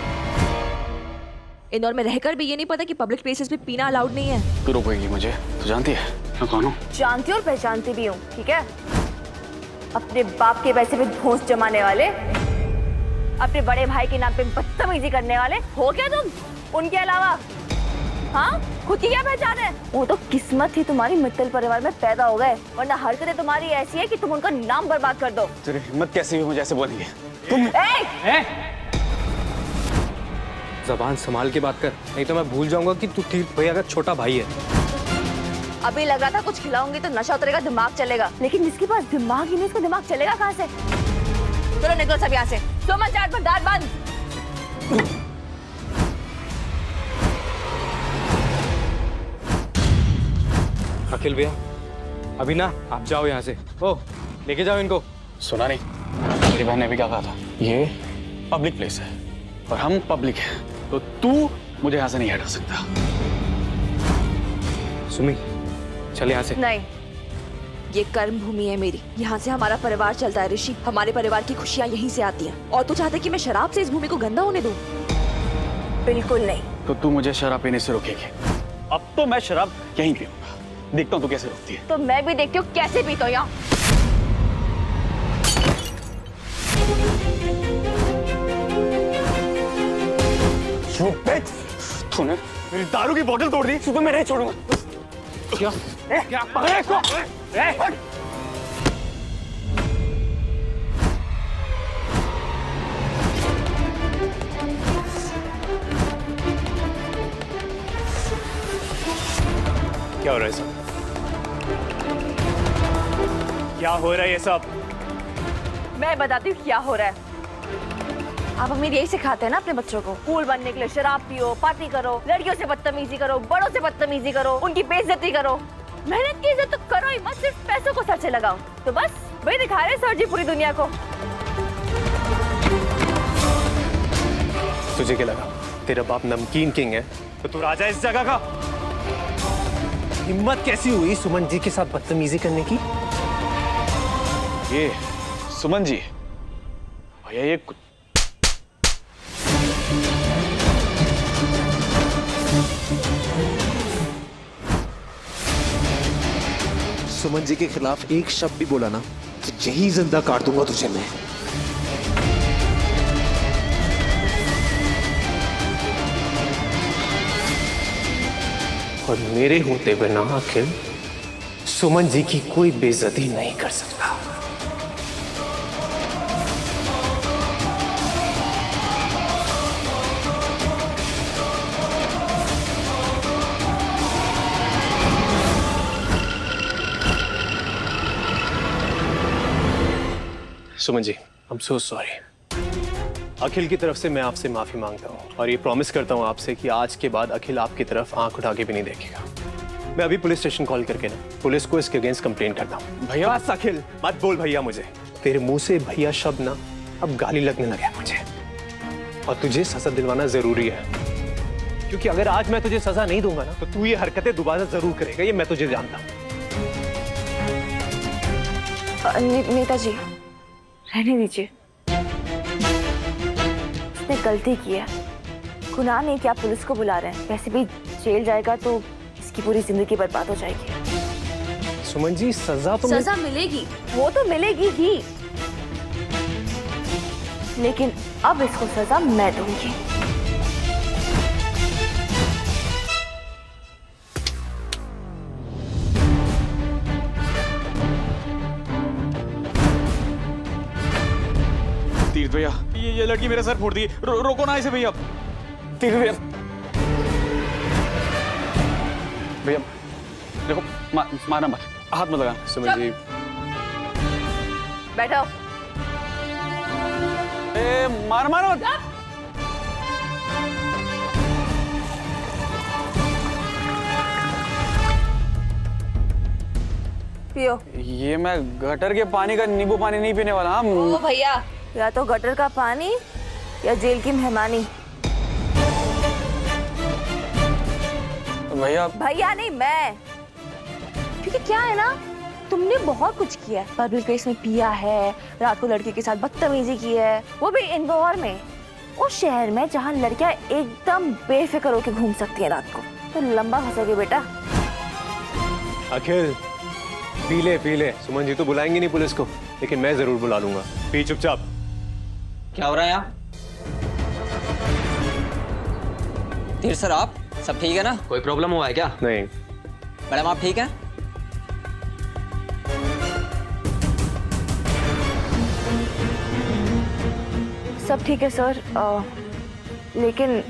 S2: इंदौर में रहकर भी ये नहीं पता कि पब्लिक प्लेसेस पे पीना अलाउड नहीं है।
S9: तू रोकेगी मुझे? तू जानती है मैं कौन हूँ?
S2: जानती और पहचानती भी हूँ, ठीक है? अपने बाप के पैसे पे भोंस जमाने वाले अपने बड़े भाई के नाम पे बदतमीजी करने वाले हो क्या तुम? उनके अलावा हाँ खुद की क्या पहचान है? वो तो किस्मत थी तुम्हारी मित्तल परिवार में पैदा हो गए, वरना हरकतें तुम्हारी ऐसी है कि तुम उनका नाम बर्बाद कर दो।
S9: तेरी हिम्मत कैसी हुई मुझे ऐसे बोलेंगे तुम?
S13: जबान संभाल के बात कर, नहीं तो मैं भूल जाऊंगा कि तू तीर्थ भैया का छोटा भाई है।
S2: अभी लगा था कुछ खिलाऊंगी तो नशा उतरेगा, दिमाग चलेगा, लेकिन जिसके पास दिमाग ही नहीं उसको दिमाग चलेगा कहाँ से? चलो निकलो सब यहाँ से। सुमन चाट पर दांत बंद।
S13: अखिल भैया अभी ना आप जाओ यहाँ से। ओ लेके जाओ इनको।
S9: सुना नहीं, मेरी बहन ने भी क्या कहा था, ये पब्लिक प्लेस है और हम पब्लिक हैं, तो तू मुझे यहाँ से नहीं हटा सकता।
S13: सुमी चल यहाँ से।
S2: नहीं, ये कर्म भूमि है मेरी, यहाँ से हमारा परिवार चलता है ऋषि, हमारे परिवार की खुशियाँ यहीं से आती हैं। और तू चाहते कि मैं शराब से इस भूमि को गंदा होने दूं? बिल्कुल नहीं।
S9: तो तू मुझे शराब पीने से रोकेगी? अब तो मैं शराब यहीं पीऊंगा, देखता हूँ तू कैसे रोकती है।
S2: तो मैं भी देखती हूँ कैसे पीता हूँ यहाँ।
S9: तूने मेरी दारू की बोतल तोड़ दी, तो मैं नहीं छोड़ूंगा। क्या? क्या? पकड़े इसको!
S4: क्या हो रहा है सब? क्या हो रहा है ये सब?
S2: मैं बताती हूँ क्या हो रहा है। आप अमीर यही सिखाते हैं ना अपने बच्चों को, कूल बनने के लिए शराब पियो, पार्टी करो, लड़कियों से बदतमीजी करो, बड़ों से बदतमीजी करो, उनकी बेइज्जती करो। मेहनत की इज्जत तो करो ही मत, सिर्फ पैसों को सर से लगाओ। तो बस वही दिखा रहे सर जी पूरी दुनिया को।
S4: तुझे क्या लगा तेरा बाप नमकीन किंग है तो तू राजा इस जगह का? हिम्मत कैसी हुई सुमन जी के साथ बदतमीजी करने की?
S9: ये सुमन जी भैया, ये
S15: सुमन जी के खिलाफ एक शब्द भी बोला ना तो यही जिंदा काट दूंगा तुझे मैं।
S4: और मेरे होते हुए ना अखिल सुमन जी की कोई बेइज्जती नहीं कर सकता। सुमन जी, I'm so sorry। अखिल की तरफ से मैं आपसे माफी मांगता हूँ और ये प्रॉमिस करता हूँ आपसे कि आज के बाद अखिल आपकी तरफ आंख उठा के भी नहीं देखेगा। मैं अभी पुलिस स्टेशन कॉल करके ना पुलिस को इसके अगेंस्ट कंप्लेन करता हूँ।
S9: भैया
S4: बस अखिल मत बोल भैया मुझे, तेरे मुंह से भैया शब्द ना अब गाली लगने लगे मुझे। और तुझे सजा दिलवाना जरूरी है, क्योंकि अगर आज मैं तुझे सजा नहीं दूंगा ना तो तू ये हरकतें दोबारा जरूर करेगा, ये मैं तुझे जानता हूँ।
S2: नेताजी रहने दीजिए, उसने गलती की है, गुनाह नहीं कि आप पुलिस को बुला रहे हैं। वैसे भी जेल जाएगा तो इसकी पूरी जिंदगी बर्बाद हो जाएगी।
S4: सुमन जी सजा तो
S2: सजा मिलेगी, वो तो मिलेगी ही, लेकिन अब इसको सजा मैं दूंगी।
S9: तीर्थ भैया, ये लड़की मेरा सर फोड़ दी, रोको ना इसे भैया। तीर्थ भैया, भैया देखो, मारना मत, हाथ मत लगा।
S4: सुमन जी
S2: बैठो।
S9: मार मत।
S2: पियो।
S9: ये मैं गटर के पानी का नींबू पानी नहीं पीने वाला।
S2: ओ भैया, या तो गटर का पानी या जेल की मेहमानी।
S9: भैया
S2: भैया नहीं, मैं, क्योंकि क्या है ना, तुमने बहुत कुछ किया है, पब्लिक प्लेस में पिया है, रात को लड़की के साथ बदतमीजी की है, वो भी इंदौर में, उस शहर में जहाँ लड़कियां एकदम बेफिक्र होकर घूम सकती है रात को। तो लंबा फंसोगे बेटा।
S4: अखिल पी ले। सुमन जी तो बुलाएंगे नहीं पुलिस को, लेकिन मैं जरूर बुला लूंगा। पी चुपचाप।
S10: क्या हो रहा है यहाँ? धीर सर, आप सब ठीक है ना? कोई प्रॉब्लम हुआ है क्या?
S3: नहीं।
S10: मैडम आप ठीक हैं?
S2: सब ठीक है सर, लेकिन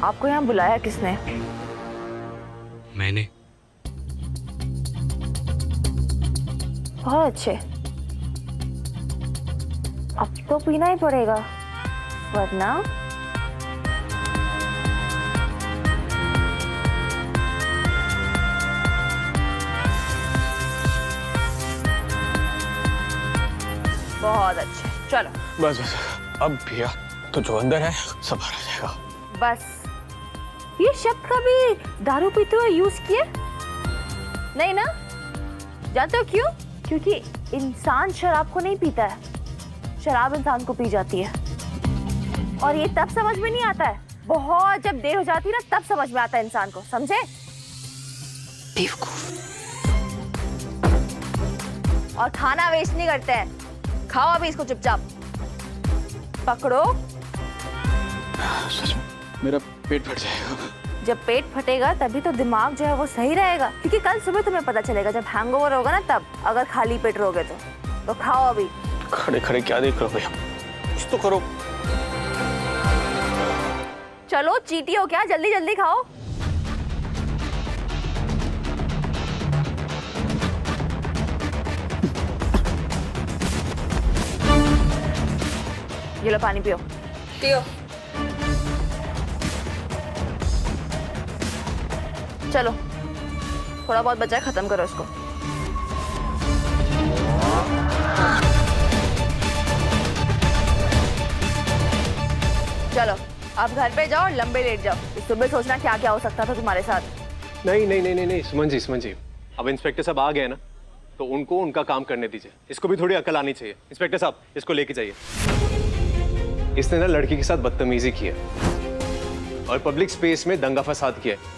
S2: आपको यहाँ बुलाया किसने?
S13: मैंने।
S2: बहुत अच्छे, अब तो पीना ही पड़ेगा, वरना बहुत अच्छे, चलो।
S9: बस बस, अब भैया तो जो अंदर है सब बाहर आ जाएगा।
S2: बस ये शब्द कभी दारू पीते हुए यूज किए? नहीं ना? जानते हो क्यों? क्योंकि इंसान शराब को नहीं पीता है, शराब इंसान को पी जाती है। और ये तब समझ में नहीं आता है, बहुत जब देर हो जाती है ना, तब समझ में आता है इंसान को, समझे?
S11: बेवकूफ।
S2: और खाना वेस्ट नहीं करते हैं, खाओ अभी इसको चुपचाप। पकड़ो।
S9: सच में मेरा पेट फट जाएगा।
S2: जब पेट फटेगा तभी तो दिमाग जो है वो सही रहेगा, क्योंकि कल सुबह तुम्हें पता चलेगा जब हैंगओवर होगा ना, तब अगर खाली पेट रहोगे तो खाओ अभी।
S9: खड़े खड़े क्या देख रहे हो भैया, कुछ तो करो।
S2: चलो चीटी हो क्या, जल्दी जल्दी खाओ। ये लो पानी पियो। पियो। चलो थोड़ा बहुत बचा है, खत्म करो इसको। चलो आप घर पे जाओ, लंबे लेट जाओ, सुबह सोचना क्या क्या हो सकता था तुम्हारे साथ।
S3: नहीं नहीं नहीं नहीं नहीं, सुमन जी, अब इंस्पेक्टर साहब आ गए ना, तो उनको उनका काम करने दीजिए। इसको भी थोड़ी अकल आनी चाहिए। इंस्पेक्टर साहब इसको लेके जाइए। इसने ना लड़की के साथ बदतमीजी की है और पब्लिक स्पेस में दंगा फसाद किया है।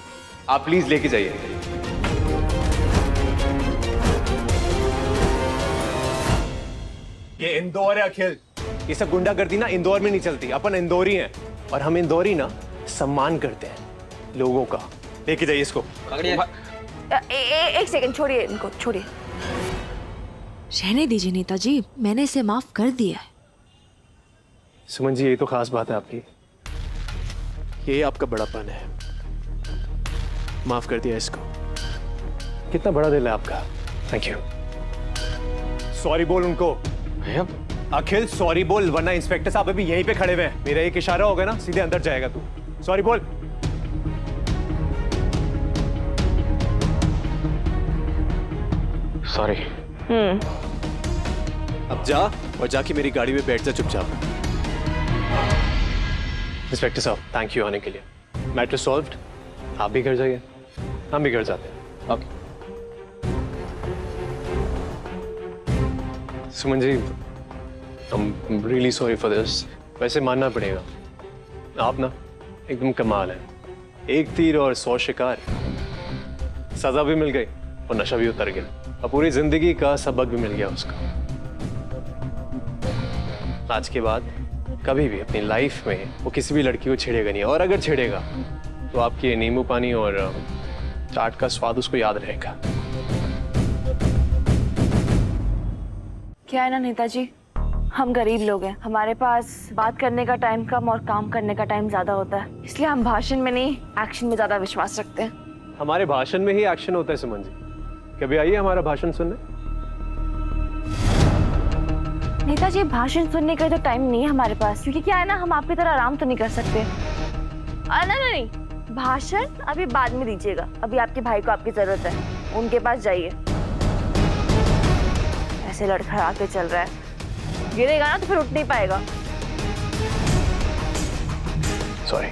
S3: आप प्लीज लेके जाइए। ये इंदौर है अखिल, ये सब गुंडागर्दी ना इंदौर में नहीं चलती। अपन इंदौरी हैं और हम इंदौरी ना सम्मान करते हैं लोगों का। लेके जाइए इसको।
S2: एक सेकंड, छोड़िए इनको, छोड़िए।
S12: रहने दीजिए नेताजी, मैंने इसे माफ कर दिया है।
S3: सुमन जी, ये तो खास बात है आपकी, ये आपका बड़ापन है। माफ कर दिया इसको। कितना बड़ा दिल है आपका। Thank you. सॉरी बोल उनको।
S9: भैया
S3: अखिल सॉरी बोल, वरना इंस्पेक्टर साहब अभी यहीं पे खड़े हुए हैं। मेरा एक इशारा होगा ना, सीधे अंदर जाएगा तू। सॉरी बोल।
S9: सॉरी।
S3: अब जा और जाके मेरी गाड़ी में बैठ जा चुपचाप। इंस्पेक्टर साहब थैंक यू आने के लिए। Matter solved. आप भी घर जाइए, हम भी घर जाते हैं।
S9: Okay.
S3: Suman ji, I'm really sorry for this। वैसे मानना पड़ेगा, आप ना एकदम कमाल है। एक तीर और 100 शिकार। सजा भी मिल गई और नशा भी उतर गया और पूरी जिंदगी का सबक भी मिल गया उसको। आज के बाद कभी भी अपनी लाइफ में वो किसी भी लड़की को छेड़ेगा नहीं, और अगर छेड़ेगा तो आपके नींबू पानी और चाट का स्वाद उसको याद रहेगा।
S2: क्या है ना नेताजी, हम गरीब लोग हैं, हमारे पास बात करने का टाइम कम और काम करने का टाइम ज्यादा होता है, इसलिए हम भाषण में नहीं एक्शन में ज्यादा विश्वास रखते हैं।
S3: हमारे भाषण में ही एक्शन होता है सुमन जी। कभी आइए हमारा भाषण सुनने।
S2: नेताजी भाषण सुनने का तो टाइम नहीं है हमारे पास, क्योंकि क्या है ना, हम आपकी तरह आराम तो नहीं कर सकते। नहीं, भाषण अभी बाद में दीजिएगा, अभी आपके भाई को आपकी जरूरत है, उनके पास जाइए। ऐसे लड़खड़ा के चल रहा है, गिरेगा ना तो फिर उठ नहीं पाएगा।
S3: सॉरी।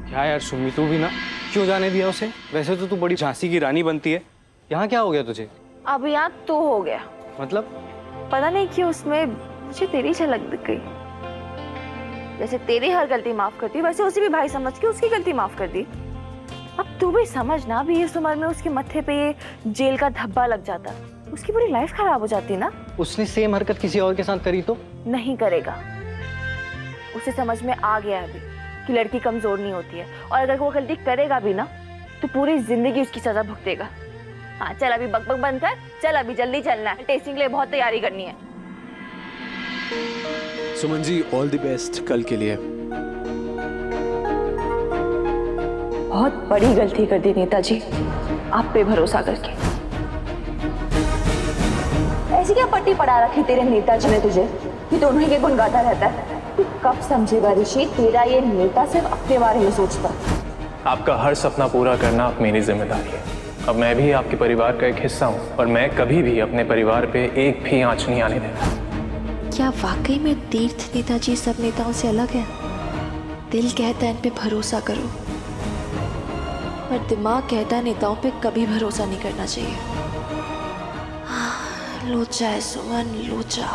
S13: क्या यार सुमी, तू भी ना क्यों जाने दिया उसे? वैसे तो तू बड़ी झांसी की रानी बनती है, यहाँ क्या हो गया तुझे?
S2: अब यहाँ तो हो गया,
S13: मतलब
S2: पता नहीं क्यों उसमें मुझे तेरी झलक दिख गई। जैसे तेरी हर गलती माफ करती, वैसे उसे भी भाई समझ के उसकी गलती माफ कर दी। अब तू भी समझ ना, भी इस उम्र में उसके मत्थे पे ये जेल का धब्बा लग जाता, उसकी पूरी लाइफ खराब हो जाती ना।
S13: उसने सेम हरकत किसी और के साथ करी तो
S2: नहीं करेगा। उसे समझ में आ गया है अभी कि लड़की कमजोर नहीं होती है, और अगर वो गलती करेगा भी ना तो पूरी जिंदगी उसकी सजा भुगतेगा। हाँ चल अभी बकबक बंद कर, चल अभी जल्दी चलना है, टेस्टिंग के लिए बहुत तैयारी करनी है।
S3: Suman ji all the best कल के लिए।
S2: बहुत बड़ी गलती कर दी नेताजी आप पे भरोसा करके। ऐसी क्या पट्टी पड़ा रखी तेरे नेताजी ने तुझे कि दोनों ही के गुण गाता रहता है? तू कब समझेगा ऋषि, तेरा ये नेता सिर्फ अपने बारे में सोचता।
S4: आपका हर सपना पूरा करना अब मेरी जिम्मेदारी है। अब मैं भी आपके परिवार का एक हिस्सा हूँ और मैं कभी भी अपने परिवार पे एक भी आंच नहीं आने देना।
S12: क्या वाकई में तीर्थ नेताजी सब नेताओं से अलग है? दिल कहता है इन पे भरोसा करो, पर दिमाग कहता है नेताओं पे कभी भरोसा नहीं करना चाहिए। लोचा है सुमन, लोचा।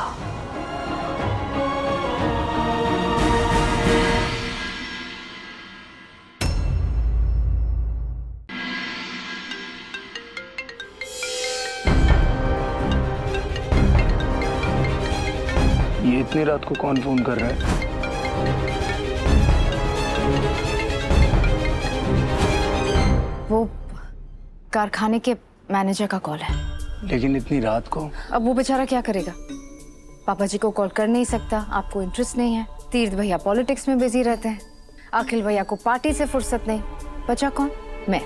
S9: ये इतनी रात को कौन फोन कर रहा है?
S11: वो कारखाने के मैनेजर का कॉल है।
S9: लेकिन इतनी रात को?
S11: अब वो बेचारा क्या करेगा? पापा जी को कॉल कर नहीं सकता, आपको इंटरेस्ट नहीं है। तीर्थ भैया पॉलिटिक्स में बिजी रहते हैं, अखिल भैया को पार्टी से फुर्सत नहीं। बचा कौन? मैं।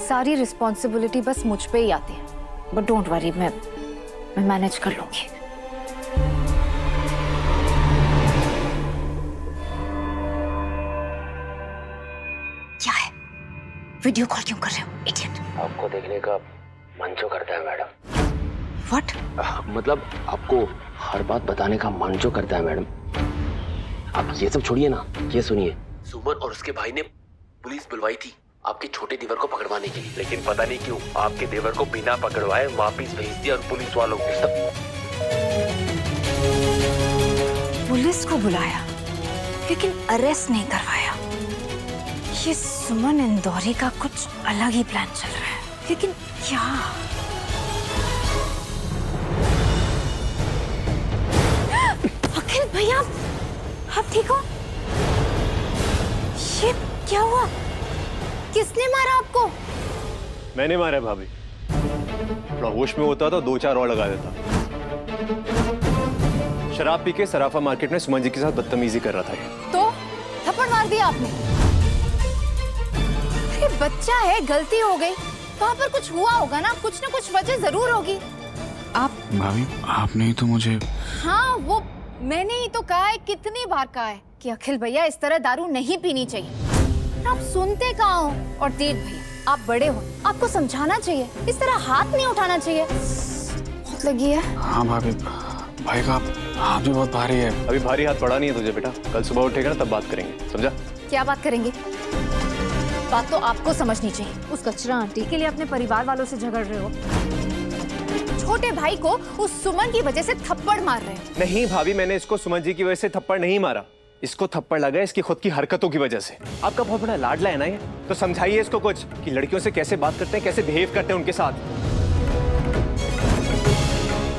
S11: सारी रिस्पॉन्सिबिलिटी बस मुझ पे ही आती है। बट डोंट वरी, मैं मैनेज कर लूंगी। क्या है? वीडियो कॉल क्यों कर रहे हो, इडियट?
S10: आपको देखने का मन जो करता है मैडम।
S11: व्हाट?
S10: मतलब आपको हर बात बताने का मन जो करता है मैडम। आप ये सब छोड़िए ना, ये सुनिए। सुमन और उसके भाई ने पुलिस बुलवाई थी आपके छोटे देवर को पकड़वाने के लिए, लेकिन पता नहीं क्यों आपके देवर को बिना पकड़वाए वापिस भेज दिया और पुलिस वालों को
S11: पुलिस को बुलाया लेकिन अरेस्ट नहीं करवाया। ये सुमन इंदौरी का कुछ अलग ही प्लान चल रहा है, लेकिन क्या? अखिल भैया आप ठीक हो? ये क्या हुआ? किसने मारा आपको?
S3: मैंने मारा भाभी। थोड़ा होश में होता तो 2-4 और लगा देता। शराब पी के सराफा मार्केट में सुमन जी के साथ बदतमीजी कर रहा था ये।
S11: तो थप्पड़ मार दिया आपने? अरे बच्चा है, गलती हो गई। वहाँ पर कुछ हुआ होगा ना कुछ वजह जरूर होगी। आप
S9: भाभी आपने ही तो मुझे।
S11: हाँ वो मैंने ही तो कहा है, कितनी बार कहा है कि अखिल भैया इस तरह दारू नहीं पीनी चाहिए। आप सुनते कहाँ हो? और तीर्थ भैया आप बड़े हो, आपको समझाना चाहिए, इस तरह हाथ नहीं उठाना चाहिए। बहुत लगी है।
S9: हाँ भाभी, भाई का हाथ भी बहुत भारी है।
S3: अभी भारी हाथ पड़ा नहीं है तुझे बेटा, कल सुबह उठेगा ना तब बात करेंगे, समझा?
S11: क्या बात करेंगे? बात तो आपको समझनी चाहिए। उस कचरा आंटी के लिए अपने परिवार वालों से झगड़ रहे हो, छोटे भाई को उस सुमन की वजह से थप्पड़ मार रहे हो।
S3: नहीं भाभी, मैंने इसको सुमन जी की वजह से थप्पड़ नहीं मारा। इसको थप्पड़ लगा इसकी खुद की हरकतों की वजह से। आपका बहुत बड़ा लाडला है ना ये, तो समझाइए इसको कुछ कि लड़कियों से कैसे बात करते हैं, कैसे बिहेव करते हैं उनके साथ।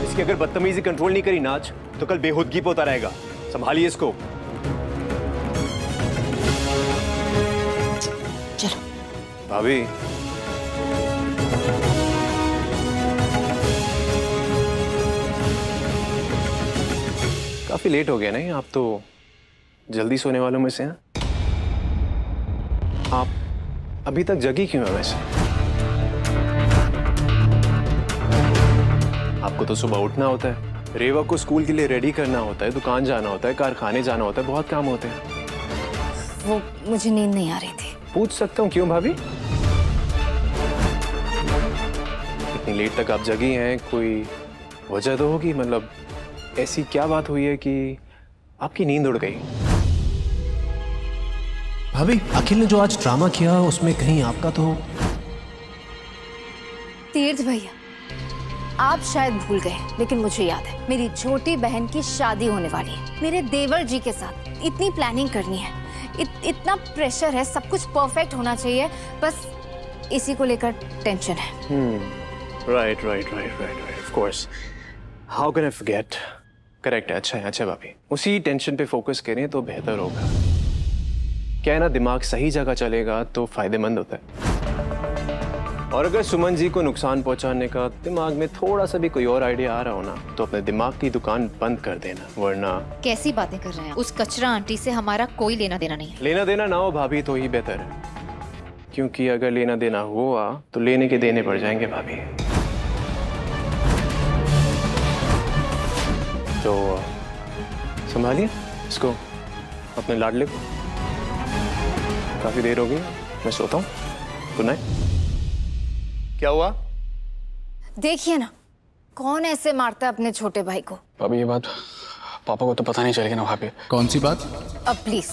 S3: इसकी अगर बदतमीजी कंट्रोल नहीं करी नाच तो कल बेहूदगी पे होता रहेगा। संभालिए इसको।
S11: चलो
S3: भाभी। काफी लेट हो गया नहीं? आप तो जल्दी सोने वालों में से हैं। आप अभी तक जगी क्यों हैं वैसे? आपको तो सुबह उठना होता है, रेवा को स्कूल के लिए रेडी करना होता है, दुकान जाना होता है, कारखाने जाना होता है, बहुत काम होते हैं।
S11: वो मुझे नींद नहीं आ रही थी।
S3: पूछ सकता हूँ क्यों भाभी? इतनी लेट तक आप जगी हैं, कोई वजह तो होगी। मतलब ऐसी क्या बात हुई है कि आपकी नींद उड़ गई?
S15: भाभी अखिल ने जो आज ड्रामा किया उसमें कहीं आपका तो?
S11: तीर्थ भैया आप शायद भूल गए, लेकिन मुझे याद है मेरी छोटी बहन की शादी होने वाली है मेरे देवर जी के साथ। इतनी प्लानिंग करनी है, इतना प्रेशर है, सब कुछ परफेक्ट होना चाहिए, बस इसी को लेकर टेंशन है।
S3: Right, of course. How can I forget? Correct है, अच्छा भाभी, उसी टेंशन पे फोकस करें तो बेहतर होगा। क्या है ना, दिमाग सही जगह चलेगा तो फायदेमंद होता है। और अगर सुमन जी को नुकसान पहुंचाने का दिमाग में थोड़ा सा भी कोई और आइडिया आ रहा हो ना, तो अपने दिमाग की दुकान बंद कर देना, वरना।
S11: कैसी बातें कर रहे हैं? उस कचरा आंटी से हमारा कोई लेना देना नहीं है।
S3: लेना देना ना हो भाभी तो ही बेहतर है, क्योंकि अगर लेना देना हुआ तो लेने के देने पड़ जाएंगे भाभी। तो संभालिए इसको, अपने लाडले को। काफी देर हो गई, मैं सोता हूँ। Good night.
S9: क्या हुआ?
S11: देखिए ना, कौन ऐसे मारता है अपने छोटे भाई को।
S9: भाभी ये बात पापा को तो पता नहीं चलेगा ना भाभी।
S15: कौन सी बात?
S11: अब प्लीज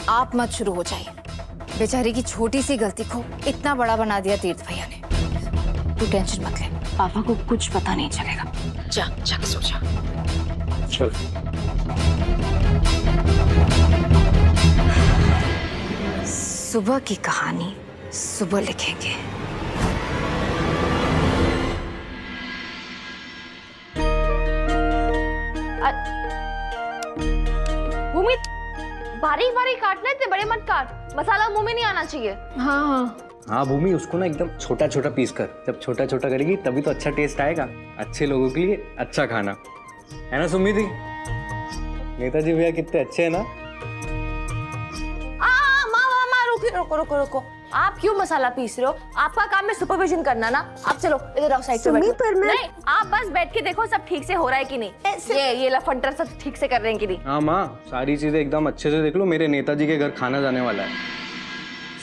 S11: आप मत शुरू हो जाइए। बेचारी की छोटी सी गलती को इतना बड़ा बना दिया तीर्थ भैया ने। तू टेंशन मत ले, पापा को कुछ पता नहीं चलेगा। जा सो जा।
S3: चल।
S11: सुबह की कहानी सुबह लिखेंगे।
S2: भूमि, बारीक बारीक काटना है, इतने बड़े मत काट। मसाला मुंह में नहीं आना चाहिए।
S13: हाँ भूमि, उसको ना एकदम छोटा छोटा पीस कर। जब छोटा छोटा करेगी तभी तो अच्छा टेस्ट आएगा। अच्छे लोगों के लिए अच्छा खाना है ना सुम्मी दी? नेताजी भैया कितने अच्छे हैं ना।
S2: रुको। आप क्यों मसाला पीस रहे हो? आपका काम है सुपरविजन करना ना। आप चलो इधर आओ, साइड पे बैठो। नहीं, आप बस बैठ के देखो सब ठीक से हो रहा है कि नहीं। ये लफंटर सब ठीक से कर रहे हैं कि नहीं।
S13: हाँ माँ, सारी चीजें एकदम अच्छे से देख लो। मेरे नेताजी के घर खाना जाने वाला है,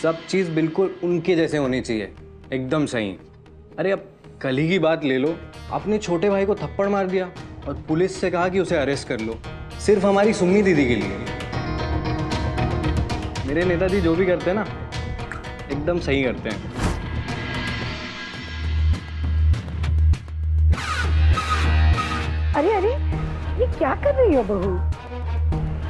S13: सब चीज बिल्कुल उनके जैसे होनी चाहिए, एकदम सही। अरे अब कल ही की बात ले लो, अपने छोटे भाई को थप्पड़ मार दिया और पुलिस से कहा कि उसे अरेस्ट कर लो, सिर्फ हमारी सुम्मी दीदी के लिए। मेरे नेताजी जो भी करते हैं ना, एकदम सही करते हैं।
S1: अरे ये क्या कर रही हो बहू?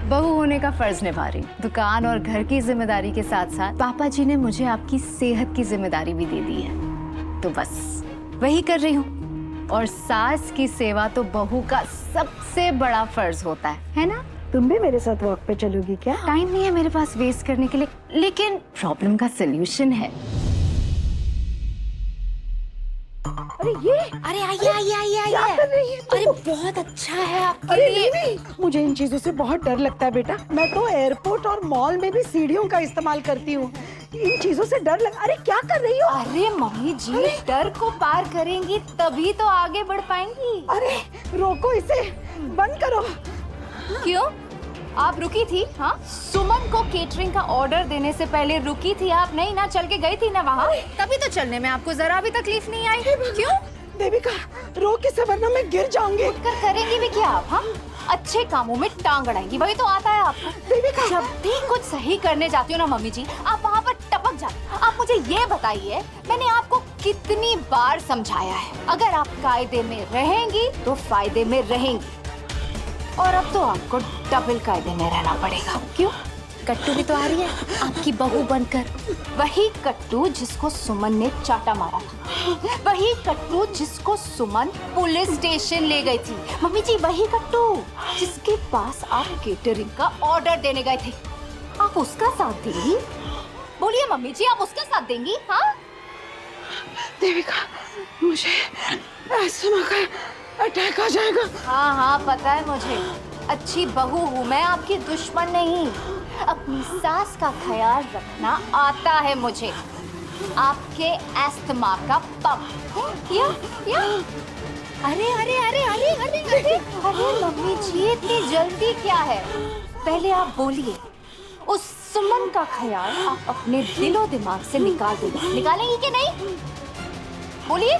S11: बहू होने का फर्ज निभा रही। दुकान और घर की जिम्मेदारी के साथ साथ पापा जी ने मुझे आपकी सेहत की जिम्मेदारी भी दे दी है, तो बस वही कर रही हूँ। और सास की सेवा तो बहू का सबसे बड़ा फर्ज होता है ना?
S1: तुम भी मेरे साथ वॉक पे चलोगी क्या?
S11: टाइम नहीं है मेरे पास वेस्ट करने के लिए, लेकिन प्रॉब्लम का सलूशन है।
S1: अरे
S11: आइए।
S1: क्या कर रही है तू?
S11: अरे बहुत अच्छा है आपके लिए।
S1: नहीं, मुझे इन चीजों से बहुत डर लगता है बेटा। मैं तो एयरपोर्ट और मॉल में भी सीढ़ियों का इस्तेमाल करती हूँ। इन चीजों से डर लग। अरे क्या कर रही हो?
S11: अरे मम्मी जी, डर को पार करेंगी तभी तो आगे बढ़ पाएंगी।
S1: अरे रोको इसे, बंद करो।
S11: क्यों? आप रुकी थी? हाँ, सुमन को केटरिंग का ऑर्डर देने से पहले रुकी थी आप? नहीं ना, चल के गई थी ना वहाँ, तभी तो चलने में आपको जरा भी तकलीफ नहीं आई। क्यों?
S1: देविका रोक इसे, वरना मैं गिर जाऊंगी।
S11: कर करेंगी भी क्या आप? हाँ, अच्छे कामों में टांग अड़ाएंगी, वही तो आता है आपको।
S1: देविका,
S11: जब भी कुछ सही करने जाती हो ना मम्मी जी, आप वहाँ पर टपक जाती। आप मुझे ये बताइए, मैंने आपको कितनी बार समझाया है, अगर आप कायदे में रहेंगी तो फायदे में रहेंगी, और अब तो आपको डबल कायदे में रहना पड़ेगा। क्यों? कट्टू भी तो आ रही है आपकी बहू बनकर। वही कट्टू जिसको सुमन ने चाटा मारा था, वही कट्टू जिसको सुमन पुलिस स्टेशन ले गई थी। मम्मी जी, वही कट्टू जिसके पास आप केटरिंग का ऑर्डर देने गए थे। आप उसका साथ देंगी? बोलिए मम्मी जी, आप उसका साथ देंगी? हाँ
S1: देविका, मुझे ऐसा मौका अटैक आ जाएगा।
S11: हाँ, पता है मुझे। अच्छी बहू हूँ मैं, आपकी दुश्मन नहीं। अपनी सास का ख्याल रखना आता है मुझे। आपके एस्थमा का पंप। या अरे मम्मी जी, इतनी जल्दी क्या है? पहले आप बोलिए, उस सुमन का ख्याल आप अपने दिलो दिमाग से निकाल देंगे, निकालेंगी कि नहीं? बोलिए।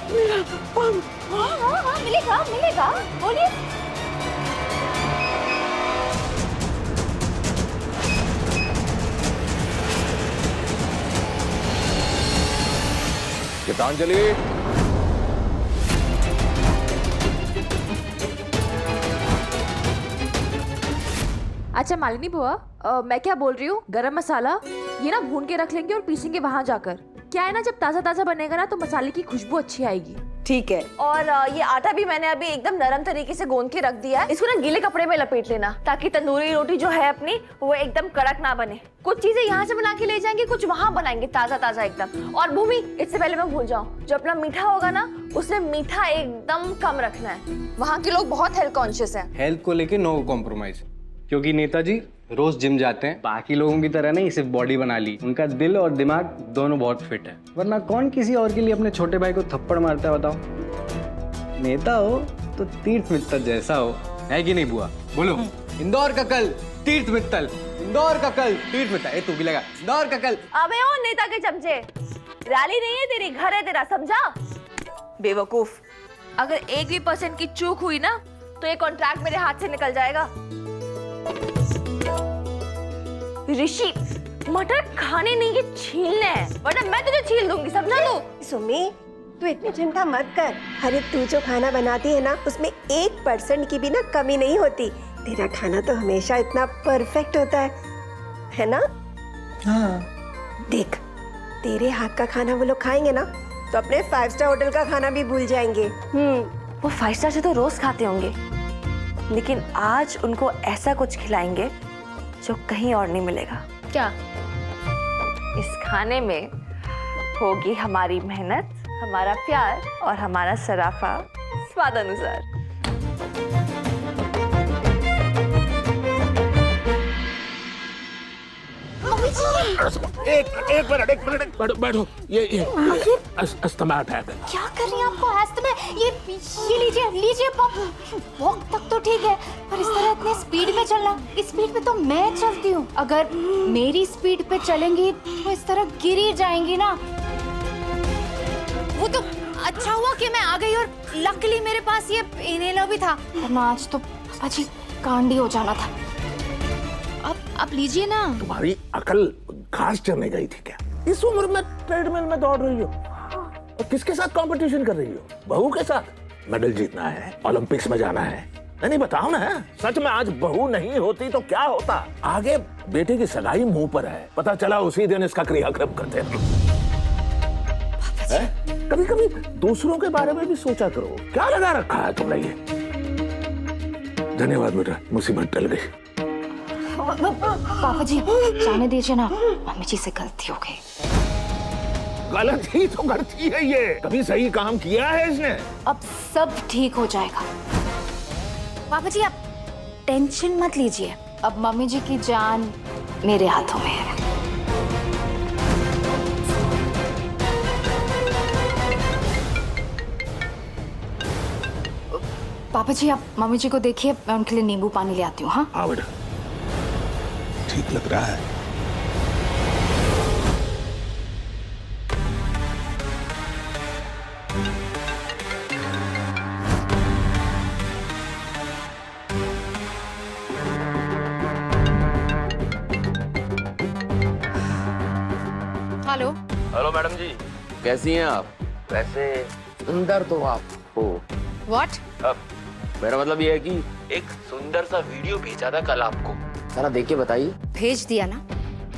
S11: हाँ, मिलेगा। बोलिए।
S10: गीतांजलि,
S2: अच्छा मालिनी बुआ, मैं क्या बोल रही हूँ, गरम मसाला ये ना भून के रख लेंगे और पीसेंगे वहां जाकर। क्या है ना, जब ताजा ताजा बनेगा ना तो मसाले की खुशबू अच्छी आएगी।
S6: ठीक है।
S2: और ये आटा भी मैंने अभी एकदम नरम तरीके से गूंद के रख दिया है। इसको ना गीले कपड़े में लपेट लेना ताकि तंदूरी रोटी जो है अपनी वो एकदम कड़क ना बने। कुछ चीजें यहाँ से बना के ले जाएंगे, कुछ वहाँ बनाएंगे ताजा ताजा एकदम। और भूमि, इससे पहले मैं भूल जाऊँ, जो अपना मीठा होगा ना उसमें मीठा एकदम कम रखना है। वहाँ के लोग बहुत हेल्थ कॉन्शियस है।
S13: हेल्थ को लेके नो कॉम्प्रोमाइज, क्योंकि नेताजी रोज जिम जाते हैं, बाकी लोगों की तरह नहीं सिर्फ बॉडी बना ली, उनका दिल और दिमाग दोनों बहुत फिट है। वरना कौन किसी और के लिए अपने छोटे भाई को थप्पड़ मारता है बताओ। नेता हो तो तीर्थ मित्तल जैसा हो, है कि नहीं बुआ? बोलो। इंदौर का कल तीर्थ मित्तल, इंदौर का कल तीर्थ मित्तल। तू भी लगा इंदौर का कल।
S2: अबे ओ नेता के चमचे, रैली नहीं है तेरी, घर है तेरा, समझा? बेवकूफ, अगर 1% की चूक हुई ना तो ये कॉन्ट्रैक्ट मेरे हाथ से निकल जाएगा। ऋषि, मटर खाने नहीं, ये छीलने हैं, वरना मैं तुझे छील दूंगी, समझा तू?
S16: सुमी, तू इतनी चिंता मत कर। अरे तू जो खाना बनाती है ना उसमें 1% की भी ना कमी नहीं होती। तेरा खाना तो हमेशा इतना परफेक्ट होता है ना?
S1: हाँ।
S16: देख, तेरे हाथ का खाना वो लोग खाएंगे ना तो अपने 5 स्टार होटल का खाना भी भूल जाएंगे।
S2: वो 5 स्टार से तो रोज खाते होंगे, लेकिन आज उनको ऐसा कुछ खिलाएंगे जो कहीं और नहीं मिलेगा। क्या? इस खाने में होगी हमारी मेहनत, हमारा प्यार और हमारा सराफा स्वाद अनुसार।
S7: एक मिनट बैठो। ये अस्थमा अटैक है।
S11: क्या कर रही हैं आपको अस्थमा? ये लीजिए वॉक तक तो ठीक है, पर इस तरह इतने स्पीड में चलना, इस स्पीड पे तो मैं चलती हूँ। अगर मेरी स्पीड पे चलेंगी तो इस तरह गिर ही जाएंगी ना। वो तो अच्छा हुआ कि मैं आ गई और लकीली मेरे पास ये इनहेलर भी था, वरना आज तो अजी कांडी हो जाना था। अब लीजिए ना।
S7: तुम्हारी अकल घास चरने गई थी क्या? इस उम्र में ट्रेडमिल में दौड़ रही हो और किसके साथ कंपटीशन कर रही हो? बहू के साथ? मेडल जीतना है, ओलंपिक्स में जाना है। नहीं बताओ ना, सच में आज बहू नहीं होती तो क्या होता? आगे बेटे की सगाई मुंह पर है, पता चला उसी दिन इसका क्रियाक्रम करते हैं। कभी कभी दूसरों के बारे में भी सोचा करो। क्या लगा रखा है तुमने ये? धन्यवाद बेटा, मुसीबत टल गई।
S11: पापा जी जाने दीजिए ना, मम्मी जी से गलती हो गई।
S7: गलती तो करती है ये, कभी सही काम किया है इसने?
S11: अब सब ठीक हो जाएगा। पापा जी आप टेंशन मत लीजिए, अब मम्मी जी की जान मेरे हाथों में है। पापा जी आप मम्मी जी को देखिए, मैं उनके लिए नींबू पानी ले आती हूँ। हाँ
S7: हाँ बेटा, ठीक लग रहा है।
S11: हेलो।
S10: हेलो मैडम जी, कैसी हैं आप? वैसे सुंदर तो आप हो।
S11: व्हाट?
S10: मेरा मतलब ये है कि एक सुंदर सा वीडियो भेजा था कल आपको, जरा देख के बताइए।
S11: भेज दिया ना,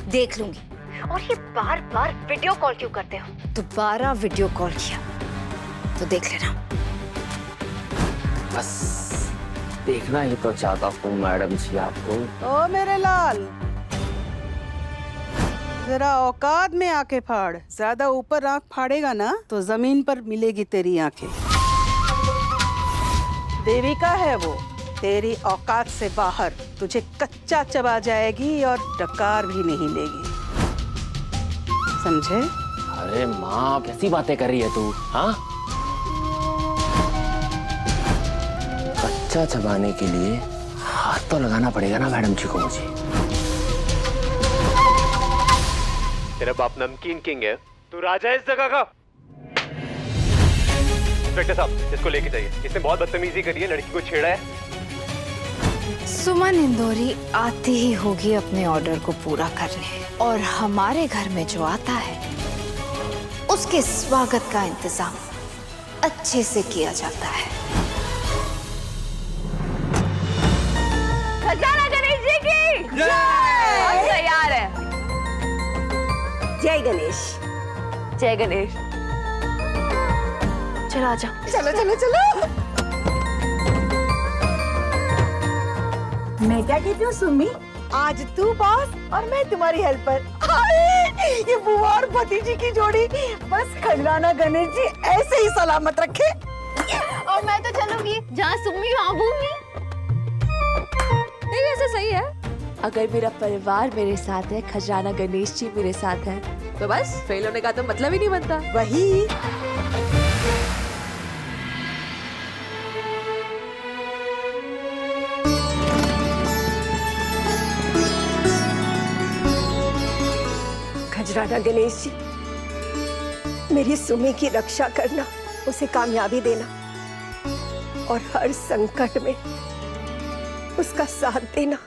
S11: देख लूंगी। और ये बार बार वीडियो कॉल क्यों करते हो? दोबारा वीडियो कॉल किया तो देख लेना।
S10: बस देखना ही तो चाहता हूँ मैडम जी आपको।
S6: ओ मेरे लाल, जरा औकात में आके फाड़। ज्यादा ऊपर आंख फाड़ेगा ना तो जमीन पर मिलेगी तेरी आंखें। देविका है वो, तेरी औकात से बाहर, तुझे कच्चा चबा जाएगी और डकार भी नहीं लेगी, समझे?
S10: अरे माँ, कैसी बातें कर रही है तू? हाँ, कच्चा चबाने के लिए हाथ तो लगाना पड़ेगा ना मैडम जी को मुझे।
S4: तेरा बाप नमकीन किंग है, तू राजा है इस जगह का। इंस्पेक्टर साहब, इसको लेके जाइए, इसने बहुत बदतमीजी करी है, लड़की को छेड़ा है।
S11: सुमन इंदौरी आती ही होगी अपने ऑर्डर को पूरा करने, और हमारे घर में जो आता है उसके स्वागत का इंतजाम अच्छे से किया जाता है।
S2: खजाना गणेश जी की जय। तैयार है।
S16: जय गणेश।
S2: जय गणेश। चलो आजा।
S6: चलो चलो चलो। मैं क्या कहती हूँ सुमी, आज तू बॉस और मैं तुम्हारी हेल्पर। अरे ये बुआ और भतीजी की जोड़ी बस खजराना गणेश जी ऐसे ही सलामत रखे।
S2: और मैं तो चलूंगी जहाँ सुम्मी वहाँ भूमि।
S12: नहीं ऐसा सही है, अगर मेरा परिवार मेरे साथ है, खजराना गणेश जी मेरे साथ है, तो बस फेल होने का तो मतलब ही नहीं बनता।
S6: वही
S16: खजराना गणेश जी, मेरी सुमी की रक्षा करना, उसे कामयाबी देना और हर संकट में उसका साथ देना।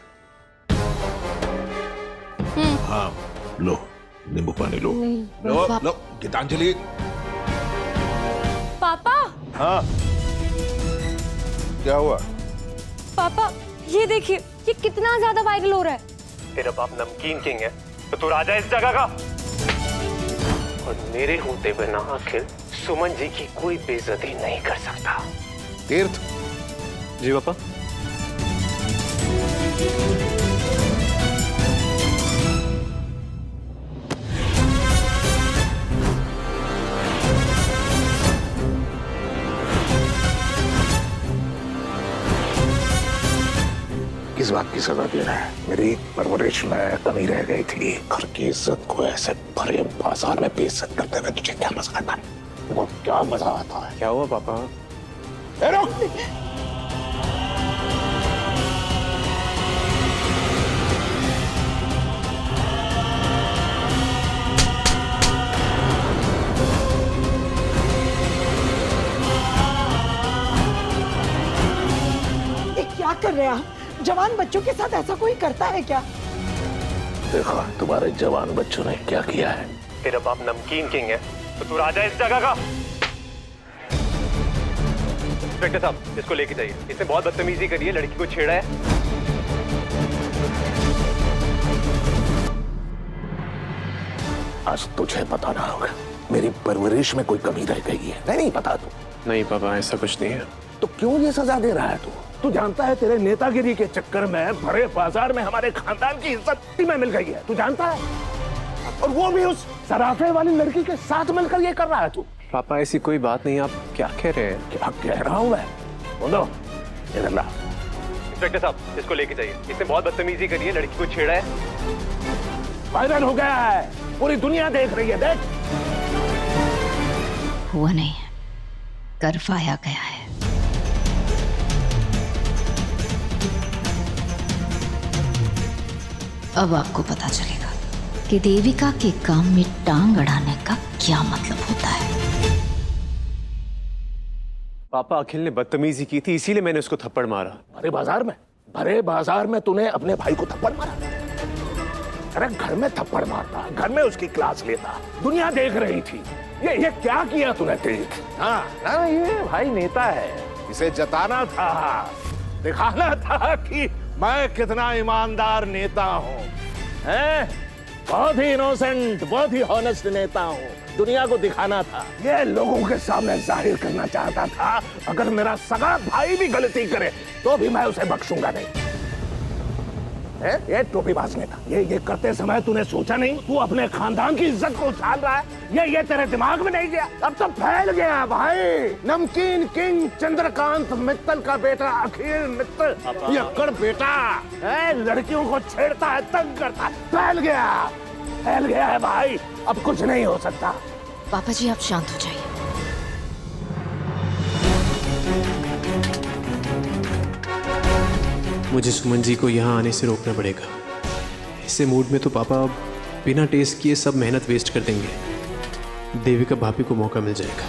S7: हाँ लो नींबू पानी लो। लो लो गीतांजलि।
S2: पापा।
S7: हाँ क्या हुआ?
S2: पापा ये देखिए, ये कितना ज्यादा वायरल हो रहा है।
S4: तेरा बाप नमकीन किंग है तो तू राजा इस जगह का। और मेरे होते हुए ना आखिर सुमन जी की कोई बेइज्जती नहीं कर सकता।
S15: तीर्थ।
S3: जी पापा।
S7: किस बात की सजा दे रहा है? मेरी परवरिश में कमी रह गई थी। घर की इज्जत को ऐसे भरे बाजार में बेइज्जत करते हुए तुझे क्या मजा आता है? वो क्या मजा आता है?
S3: क्या हुआ पापा?
S7: ए रुक!
S6: ये क्या कर रहे हैं आप? जवान बच्चों के साथ ऐसा कोई करता है क्या?
S7: देखा तुम्हारे जवान बच्चों ने क्या किया है।
S4: तेरा बाप नमकीन किंग है तो तू राजा इस जगह का। इंस्पेक्टर साहब इसको लेके जाइए, इसने बहुत बदतमीजी करी है, लड़की को छेड़ा है।
S7: आज तुझे बताना होगा मेरी परवरिश में कोई कमी रह गई है। नहीं पता तू?
S3: नहीं पापा ऐसा कुछ नहीं है।
S7: तो क्यों ये सजा दे रहा है तू? तू जानता है तेरे नेतागिरी के चक्कर में भरे बाजार में हमारे खानदान की इज्जत में मिल गई है। तू जानता है? और वो भी उस सराफे वाली लड़की के साथ मिलकर ये कर रहा है तू।
S3: पापा ऐसी कोई बात नहीं, आप क्या कह रहे हैं?
S7: क्या कह रहा हूँ मैं? बोलो इधर ला।
S4: इंस्पेक्टर साहब इसको लेके जाइए, इसने बहुत बदतमीजी करी है, लड़की को छेड़ा है।
S7: वायरल हो गया है, पूरी दुनिया देख रही है। देख
S11: हुआ नहीं है, करवाया गया है। अब आपको पता चलेगा कि देविका के काम में टांग अड़ाने का क्या मतलब होता है।
S3: पापा अखिल ने बदतमीजी की थी इसीलिए मैंने उसको थप्पड़ मारा।
S7: भरे बाजार में तूने अपने भाई को थप्पड़ मारा? अरे घर में थप्पड़ मारता, घर में उसकी क्लास लेता, दुनिया देख रही थी। ये क्या किया तूने तीर्थ? हाँ ये भाई नेता है, इसे जताना था, दिखाना था कि मैं कितना ईमानदार नेता हूँ। बहुत ही इनोसेंट, बहुत ही हॉनेस्ट नेता हूँ। दुनिया को दिखाना था, ये लोगों के सामने जाहिर करना चाहता था। अगर मेरा सगा भाई भी गलती करे तो भी मैं उसे बख्शूंगा नहीं। ये टोपीबाज नेता, ये करते समय तूने सोचा नहीं तू अपने खानदान की इज्जत को उछाल रहा है? ये तेरे दिमाग में नहीं गया? अब तो फैल गया भाई। नमकीन किंग चंद्रकांत मित्तल का बेटा अखिल मित्तल, यक्कड़ बेटा लड़कियों को छेड़ता है, तंग करता है। फैल गया है भाई, अब कुछ नहीं हो सकता।
S11: पापा जी आप शांत हो जाइए।
S3: मुझे सुमन जी को यहाँ आने से रोकना पड़ेगा। ऐसे मूड में तो पापा बिना टेस्ट किए सब मेहनत वेस्ट कर देंगे। देविका भाभी को मौका मिल जाएगा।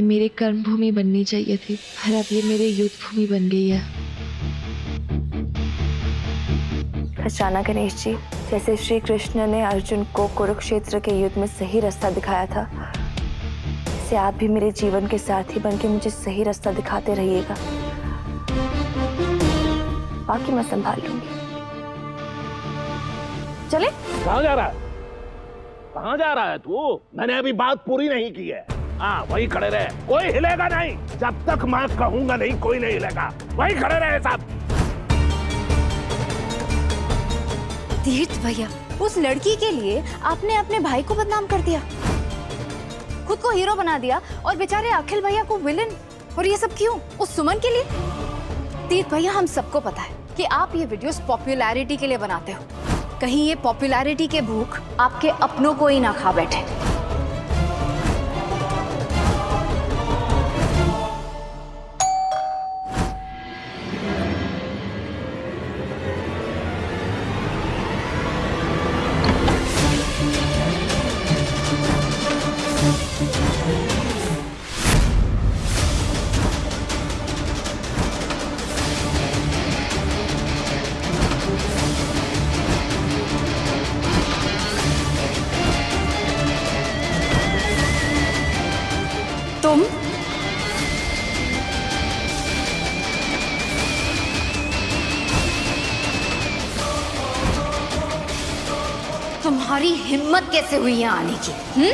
S12: मेरी कर्म भूमि बननी चाहिए थी, पर अब ये मेरी युद्ध भूमि बन गई है।
S2: पहचाना गणेश जी, जैसे श्री कृष्ण ने अर्जुन को कुरुक्षेत्र के युद्ध में सही रास्ता दिखाया था, इसे आप भी मेरे जीवन के साथी बनके मुझे सही रास्ता दिखाते रहिएगा। बाकी मैं संभाल लूंगी। चले?
S7: कहाँ जा रहा है? कहाँ जा रहा है तू? मैंने अभी बात पूरी नहीं की है। हाँ, वही खड़े रहे, कोई हिलेगा नहीं जब तक मैं कहूंगा नहीं, कोई नहीं हिलेगा। वही खड़े रहे सब।
S11: तीर्थ भैया, उस लड़की के लिए आपने अपने भाई को बदनाम कर दिया, खुद को हीरो बना दिया और बेचारे अखिल भैया को विलन। और ये सब क्यों? उस सुमन के लिए? तीर्थ भैया, हम सबको पता है कि आप ये वीडियोस पॉपुलैरिटी के लिए बनाते हो। कहीं ये पॉपुलैरिटी के भूख आपके अपनों को ही ना खा बैठे। तुम तुम्हारी हिम्मत कैसे हुई यहाँ आने की?